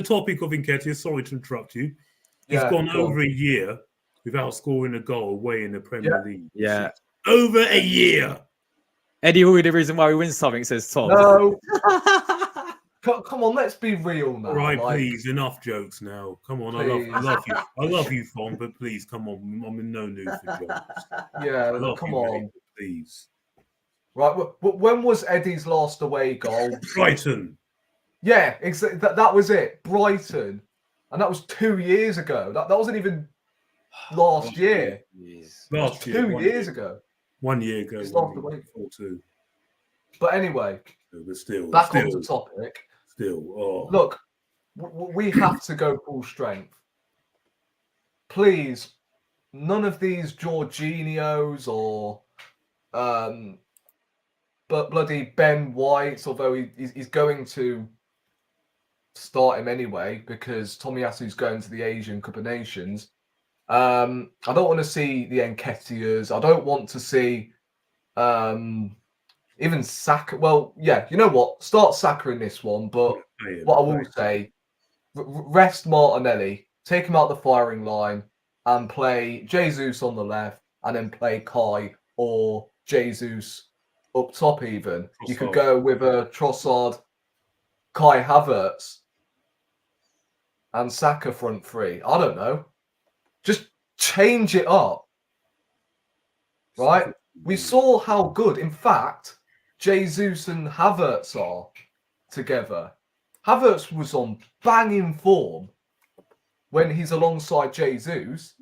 Speaker 3: topic of Nketiah, sorry to interrupt you. He's gone over a year without scoring a goal away in the Premier League.
Speaker 1: Yeah.
Speaker 3: Over a year.
Speaker 1: Eddie Hoy, the reason why we win something, says Tom.
Speaker 2: No. Come on, let's be real now.
Speaker 3: All right, please, enough jokes now. Come on, I love you. I love you, Tom, but please, come on. I'm in no mood for jokes.
Speaker 2: Yeah, come on.
Speaker 3: Mate, please.
Speaker 2: Right, when was Eddie's last away goal?
Speaker 3: Brighton.
Speaker 2: Yeah, exactly. That was it. Brighton. And that was 2 years ago. That wasn't even last year.
Speaker 3: Last year.
Speaker 2: 2 years ago.
Speaker 3: 1 year ago.
Speaker 2: It's last away.
Speaker 3: 4-2.
Speaker 2: But anyway,
Speaker 3: but still,
Speaker 2: back on the topic. Look, we have to go full strength. Please, none of these Jorginhos or but bloody Ben White, although he's going to start him anyway because Tomiyasu's going to the Asian Cup of Nations. I don't want to see the Nketiahs. I don't want to see even Saka. Well, yeah, you know what? Start Saka in this one, but what I will say, rest Martinelli, take him out the firing line, and play Jesus on the left, and then play Kai or Jesus up top. Even you could go with a Trossard, Kai Havertz, and Saka front three. I don't know. Just change it up, right? We saw how good, in fact, Jesus and Havertz are together. Havertz was on banging form when he's alongside Jesus,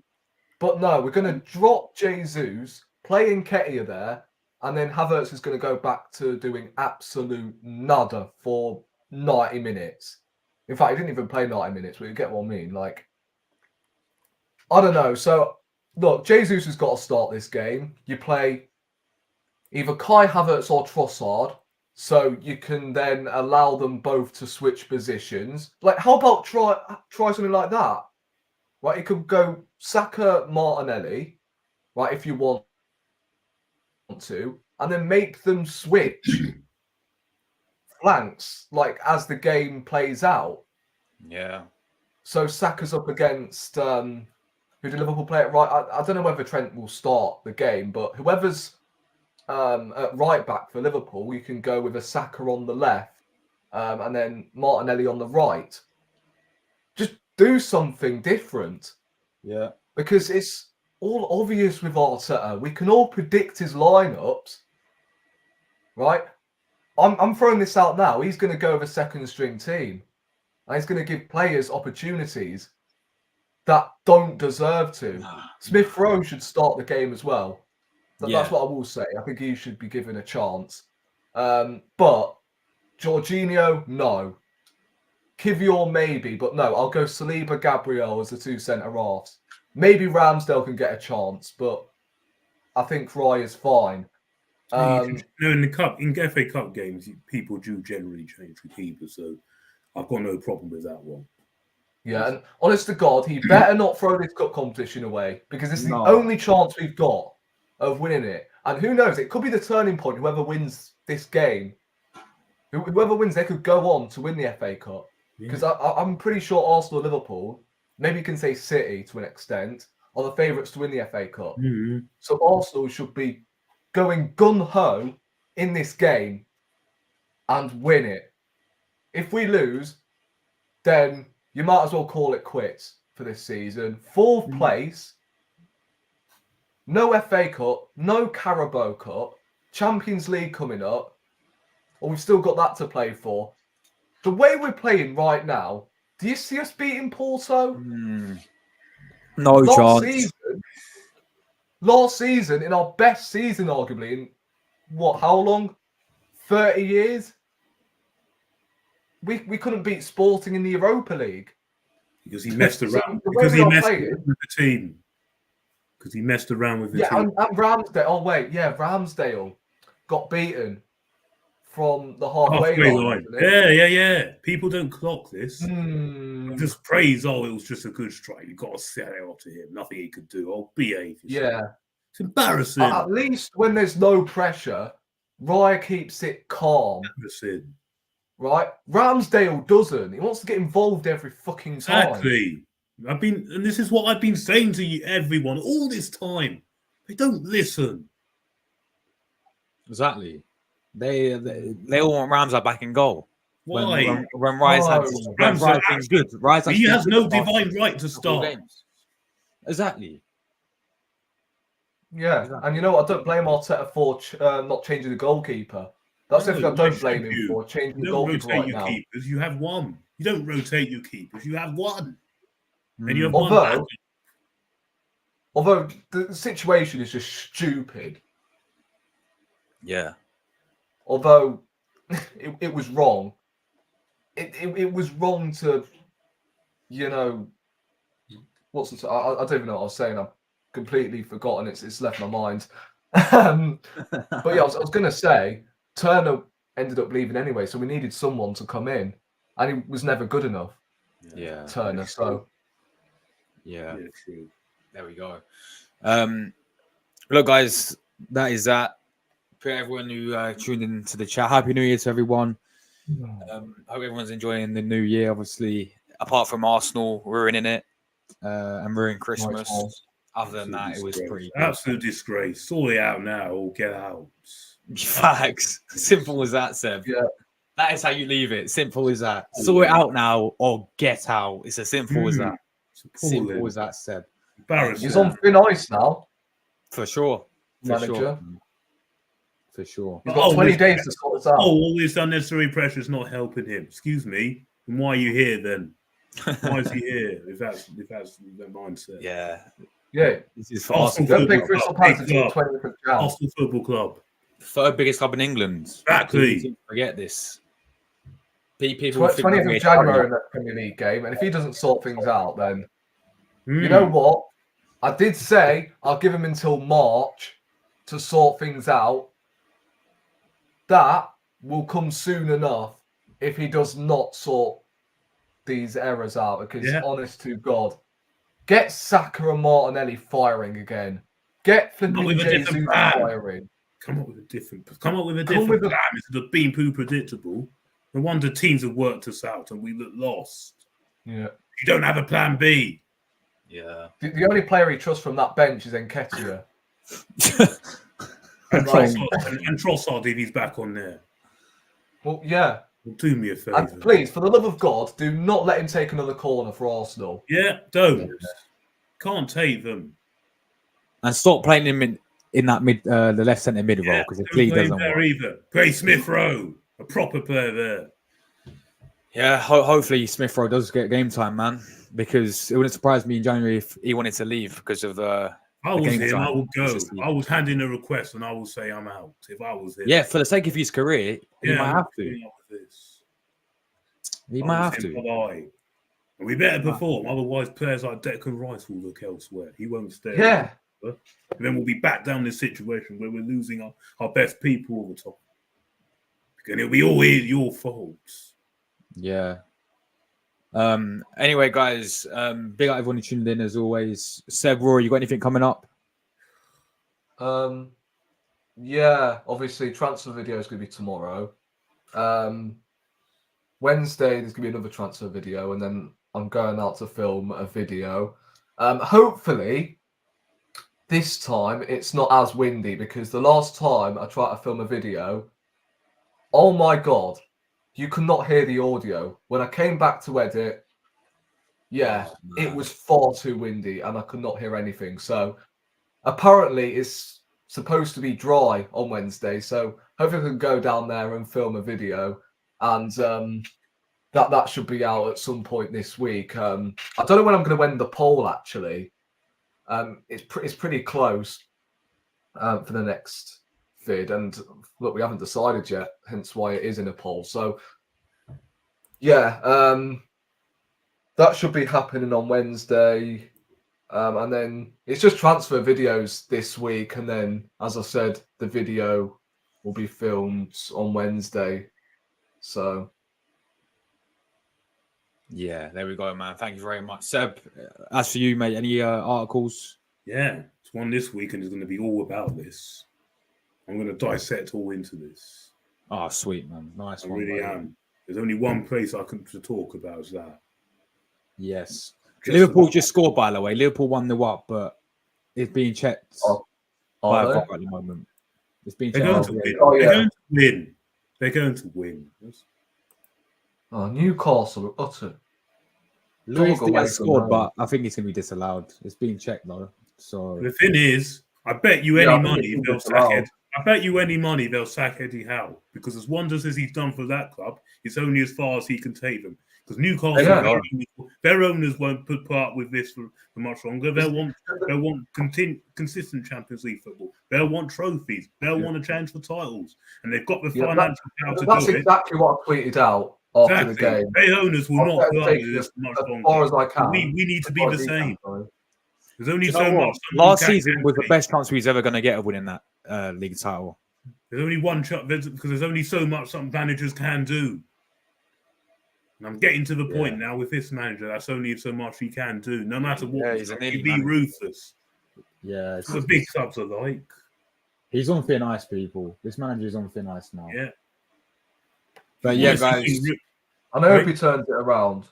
Speaker 2: but no, we're going to drop Jesus, play Nketiah there, and then Havertz is going to go back to doing absolute nada for 90 minutes. In fact, he didn't even play 90 minutes, but you get what I mean. Like, I don't know. So, look, Jesus has got to start this game. You play either Kai Havertz or Trossard, so you can then allow them both to switch positions. Like, how about try something like that? Right, it could go Saka, Martinelli, right, if you want to, and then make them switch flanks, like, as the game plays out.
Speaker 1: Yeah.
Speaker 2: So Saka's up against who did Liverpool play at right? I don't know whether Trent will start the game, but whoever's at right back for Liverpool, you can go with a Saka on the left, and then Martinelli on the right. Just do something different.
Speaker 1: Yeah.
Speaker 2: Because it's all obvious with Arteta. We can all predict his lineups, right? I'm throwing this out now. He's going to go with a second string team, and he's going to give players opportunities that don't deserve to. Smith Rowe should start the game as well. That's what I will say. I think he should be given a chance. But Jorginho, no. Kivior, maybe, but no. I'll go Saliba, Gabriel as the two centre-halves. Maybe Ramsdale can get a chance, but I think Fry is fine.
Speaker 3: In the FA Cup games, people do generally change the keeper, so I've got no problem with that one.
Speaker 2: Yeah, and honest to God, he better not throw this cup competition away, because it's the only chance we've got of winning it. And who knows, it could be the turning point. Whoever wins this game, whoever wins, they could go on to win the FA Cup. Because I'm pretty sure Arsenal, Liverpool, maybe you can say City to an extent, are the favourites to win the FA Cup.
Speaker 3: Mm-hmm.
Speaker 2: So Arsenal should be going gun-ho in this game and win it. If we lose, then you might as well call it quits for this season. Fourth place, no FA Cup, no Carabao Cup, Champions League coming up, or we've still got that to play for. The way we're playing right now, do you see us beating Porto?
Speaker 1: No chance.
Speaker 2: Last season, in our best season, arguably, in what, how long? 30 years? We couldn't beat Sporting in the Europa League.
Speaker 3: Because he messed around. Because he messed around with the team. Because he messed around with the team.
Speaker 2: And Ramsdale. Oh, wait. Yeah, Ramsdale got beaten from the halfway line.
Speaker 3: Yeah. People don't clock this. Just praise, it was just a good strike. You've got to set it off to him. Nothing he could do. Oh, behave yourself.
Speaker 2: Yeah.
Speaker 3: It's embarrassing.
Speaker 2: At least when there's no pressure, Raya keeps it calm.
Speaker 3: Embarrassing.
Speaker 2: Right? Ramsdale doesn't. He wants to get involved every fucking time.
Speaker 3: Exactly. And this is what I've been saying to you, everyone, all this time. They don't listen.
Speaker 1: Exactly. They all want Ramsdale back in goal.
Speaker 3: Why?
Speaker 1: When Rice had good. Rice
Speaker 3: he has no divine right to start.
Speaker 1: Games. Exactly.
Speaker 2: Yeah, and you know what? I don't blame Arteta for not changing the goalkeeper. That's everything I don't blame him for, changing the goalkeeper right now.
Speaker 3: Keepers, you have one. You don't rotate your keepers, you have one. And you have one.
Speaker 2: Although the situation is just stupid.
Speaker 1: Yeah.
Speaker 2: Although it was wrong. It was wrong to, you know, I don't even know what I was saying. I've completely forgotten. It's left my mind. But yeah, I was going to say, Turner ended up leaving anyway, so we needed someone to come in, and he was never good enough.
Speaker 1: Yeah.
Speaker 2: Turner, so.
Speaker 1: Yeah.
Speaker 3: True.
Speaker 1: There we go. Look, guys, that is that. For everyone who tuned in to the chat, Happy New Year to everyone. Hope everyone's enjoying the new year. Obviously, apart from Arsenal ruining it and ruining Christmas.
Speaker 2: Nice.
Speaker 1: Other than that, it was pretty good.
Speaker 3: Absolute disgrace. Sort it out now or get out.
Speaker 1: Facts. Simple as that, Seb.
Speaker 2: Yeah.
Speaker 1: That is how you leave it. Simple as that. Sort it out now or get out. It's as simple as that. Simple as that, Seb.
Speaker 2: He's on thin ice now.
Speaker 1: For sure.
Speaker 2: Manager.
Speaker 1: For sure.
Speaker 2: He's got 20 days to sort this out.
Speaker 3: All this unnecessary pressure is not helping him. Excuse me. And why are you here then? Why is he here? If that's the mindset.
Speaker 1: Yeah.
Speaker 2: Yeah.
Speaker 1: This is
Speaker 3: Arsenal
Speaker 1: Arsenal.
Speaker 2: Don't pick Crystal Palace until 20th of Jan.
Speaker 3: Arsenal Football Club.
Speaker 1: Third biggest club in England.
Speaker 3: Exactly.
Speaker 1: People forget this. People
Speaker 2: 20th of January in that Premier League game, and if he doesn't sort things out, then you know what? I did say I'll give him until March to sort things out. That will come soon enough if he does not sort these errors out. Because honest to God, get Saka and Martinelli firing again. Get flipping Jesus firing.
Speaker 3: Come up with a different plan instead of being too predictable. No wonder teams have worked us out and we look lost.
Speaker 2: Yeah.
Speaker 3: You don't have a plan B.
Speaker 1: Yeah.
Speaker 2: The only player he trusts from that bench is Nketiah.
Speaker 3: And Trossard, if he's back on there.
Speaker 2: Well, yeah.
Speaker 3: Well, do me a favour.
Speaker 2: And please, for the love of God, do not let him take another corner for Arsenal.
Speaker 3: Yeah, don't. Can't take them.
Speaker 1: And stop playing him in that the left centre mid role because it clearly doesn't work.
Speaker 3: Either. Play Smith Rowe, a proper player there.
Speaker 1: Yeah, hopefully Smith Rowe does get game time, man. Because it wouldn't surprise me in January if he wanted to leave because of the.
Speaker 3: I was him. I would go. I would hand in a request and I will say I'm out if I was him.
Speaker 1: Yeah, for the sake of his career, he might have to. He might have to.
Speaker 3: And we better perform, otherwise players like Declan Rice will look elsewhere. He won't stay.
Speaker 2: Yeah.
Speaker 3: And then we'll be back down this situation where we're losing our best people all the time. And it'll be all your faults.
Speaker 1: Yeah. Anyway, guys, big up everyone who tuned in as always. Seb, Rory, you got anything coming up?
Speaker 2: Yeah, obviously transfer video is going to be tomorrow. Wednesday there's going to be another transfer video, and then I'm going out to film a video. Hopefully this time it's not as windy, because the last time I tried to film a video, oh my God, you could not hear the audio. When I came back to edit, it was far too windy and I could not hear anything. So apparently it's supposed to be dry on Wednesday. So hopefully I can go down there and film a video, and that should be out at some point this week. I don't know when I'm going to win the poll, actually. It's pretty close for the next vid, and look, we haven't decided yet, hence why it is in a poll. So that should be happening on Wednesday, and then it's just transfer videos this week, and then, as I said, the video will be filmed on Wednesday. So
Speaker 1: yeah, there we go, man. Thank you very much, Seb. As for you, mate, any articles?
Speaker 3: Yeah, it's one this week, and it's going to be all about this. I'm going to dissect all into this.
Speaker 1: Oh, sweet, man. Nice
Speaker 3: I
Speaker 1: one.
Speaker 3: really am. There's only one place I can talk about, is that.
Speaker 1: Yes. Liverpool just scored, by the way. Liverpool 1-0 up, but it's being checked by VAR at the moment. It's being checked.
Speaker 3: They're going to win. They're going to win.
Speaker 2: Oh, Newcastle utter.
Speaker 1: Luis Diaz scored, but I think it's going to be disallowed. It's being checked, though. So
Speaker 3: the thing is, I bet you any money they'll sack Ed. I bet you any money they'll sack Eddie Howe, because as wonders as he's done for that club, it's only as far as he can take them. Because Newcastle, their owners won't put part with this for much longer. They'll want consistent Champions League football. They'll want trophies. They'll want a chance for titles, and they've got the financial power to do it.
Speaker 2: That's exactly what I tweeted out after the game.
Speaker 3: Their owners will not put up with this for much longer.
Speaker 2: As far as I can.
Speaker 3: We need to be the same. There's only so much.
Speaker 1: Last season was the best chance he's ever going to get of winning that league title.
Speaker 3: There's only one shot because there's only so much some managers can do. And I'm getting to the point now with this manager. That's only so much he can do. No matter what,
Speaker 1: Yeah, he's an
Speaker 3: he
Speaker 1: indie
Speaker 3: be
Speaker 1: manager.
Speaker 3: ruthless.
Speaker 4: Yeah,
Speaker 3: That's what the big clubs are like.
Speaker 4: he's on thin ice, people. This manager is on thin ice now.
Speaker 3: Yeah.
Speaker 1: But yeah,
Speaker 3: Honestly,
Speaker 1: guys.
Speaker 2: And I hope he turns it around.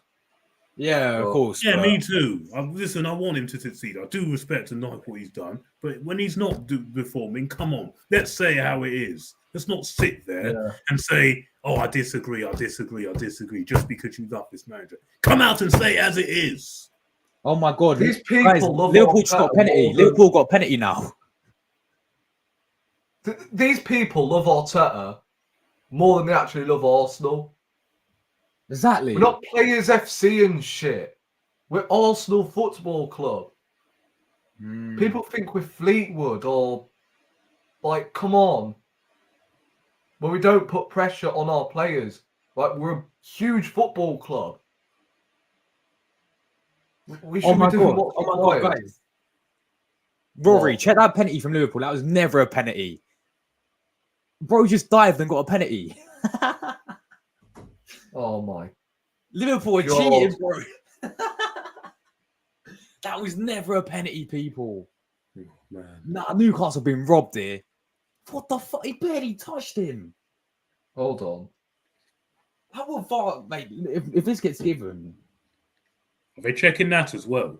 Speaker 1: Yeah, of course.
Speaker 3: Yeah,
Speaker 1: but-
Speaker 3: me too. Listen, I want him to succeed. I do respect and like what he's done. But when he's not performing, come on. Let's say how it is. Let's not sit there and say, oh, I disagree, just because you love this manager. Come out and say it as it is.
Speaker 4: Oh my God!
Speaker 2: These people
Speaker 4: guys,
Speaker 2: love
Speaker 4: Liverpool just got a
Speaker 2: Arteta
Speaker 4: penalty.
Speaker 2: more than-
Speaker 4: Liverpool got a penalty now.
Speaker 2: These people love Arteta more than they actually love Arsenal.
Speaker 4: Exactly.
Speaker 2: We're not Players FC and shit. We're Arsenal Football Club. People think we're Fleetwood or like, come on. Well, we don't put pressure on our players. Like, we're a huge football club. We should be doing what's required.
Speaker 4: guys! Rory,
Speaker 2: What?
Speaker 4: check that penalty from Liverpool. That was never a penalty. Bro just dived and got a penalty.
Speaker 2: Oh my.
Speaker 4: Liverpool are
Speaker 2: God.
Speaker 4: cheating, bro. That was never a penalty, people.
Speaker 3: Oh, man.
Speaker 4: Nah, Newcastle have been robbed here. What the fuck? He barely touched him.
Speaker 2: Hold on.
Speaker 4: How will VAR, mate? If this gets given,
Speaker 3: Are they checking that as well?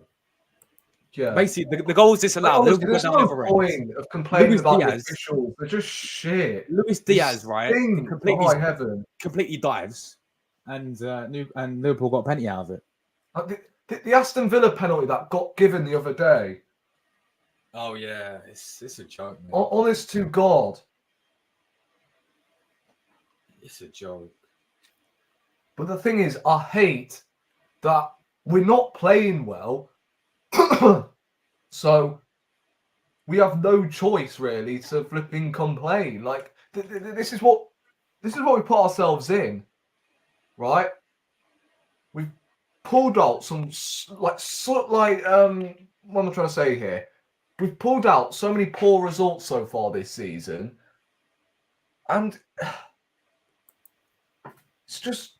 Speaker 2: Yeah.
Speaker 4: basically the goals disallowed.
Speaker 2: Honestly,
Speaker 4: Liverpool
Speaker 2: there's
Speaker 4: go
Speaker 2: no
Speaker 4: down the other end.
Speaker 2: point of complaining
Speaker 4: Luis
Speaker 2: about the
Speaker 4: Diaz.
Speaker 2: officials. They're just shit.
Speaker 4: Luis Diaz, right?
Speaker 2: Sting, by heaven.
Speaker 4: Completely dives, and Liverpool got a penalty out of it.
Speaker 2: Like, the Aston Villa penalty that got given the other day.
Speaker 1: Oh yeah, it's a joke, man.
Speaker 2: Honest to God.
Speaker 1: It's a joke.
Speaker 2: But the thing is, I hate that we're not playing well. So we have no choice really to flipping complain. Like this is what we put ourselves in, right? We've pulled out some what am I trying to say here? We've pulled out so many poor results so far this season, and it's just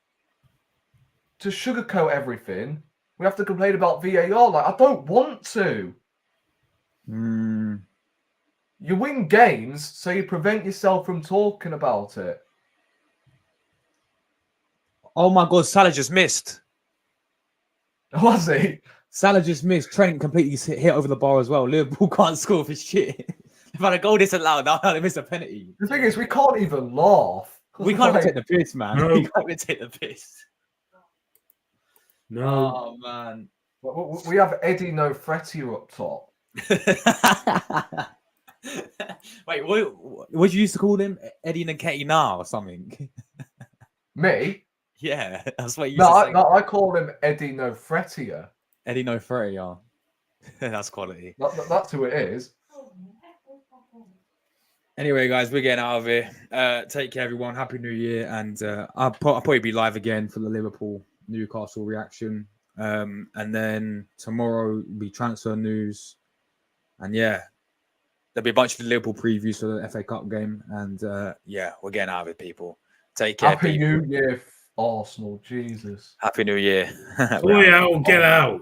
Speaker 2: to sugarcoat everything. We have to complain about VAR. Like, I don't want to. You win games, so you prevent yourself from talking about it.
Speaker 1: Oh my God, Salah just missed.
Speaker 2: Was he?
Speaker 4: Salah just missed. Trent completely hit over the bar as well. Liverpool can't score for shit. They've had a goal disallowed. Now they missed a penalty.
Speaker 2: The thing is, we can't even laugh.
Speaker 4: We can't even take the piss, man.
Speaker 3: No.
Speaker 4: We can't even take the piss.
Speaker 3: No.
Speaker 1: Oh man.
Speaker 2: We have Eddie No Frettier up top.
Speaker 4: Wait, what did you used to call him? Eddie Nketiah or something?
Speaker 2: Me?
Speaker 4: Yeah, that's what you used
Speaker 2: No,
Speaker 4: to say.
Speaker 2: I call him Eddie No Frettier.
Speaker 4: Eddie No Ferry, yeah. That's quality.
Speaker 2: That's who it is.
Speaker 1: Anyway, guys, we're getting out of here. Take care, everyone. Happy New Year, and I'll probably be live again for the Liverpool Newcastle reaction. And then tomorrow will be transfer news, and yeah, there'll be a bunch of Liverpool previews for the FA Cup game. And yeah, we're getting out of it, people. Take care.
Speaker 2: Happy
Speaker 1: people.
Speaker 2: New Year, Arsenal. Jesus.
Speaker 1: Happy New Year.
Speaker 3: Boy out, get out.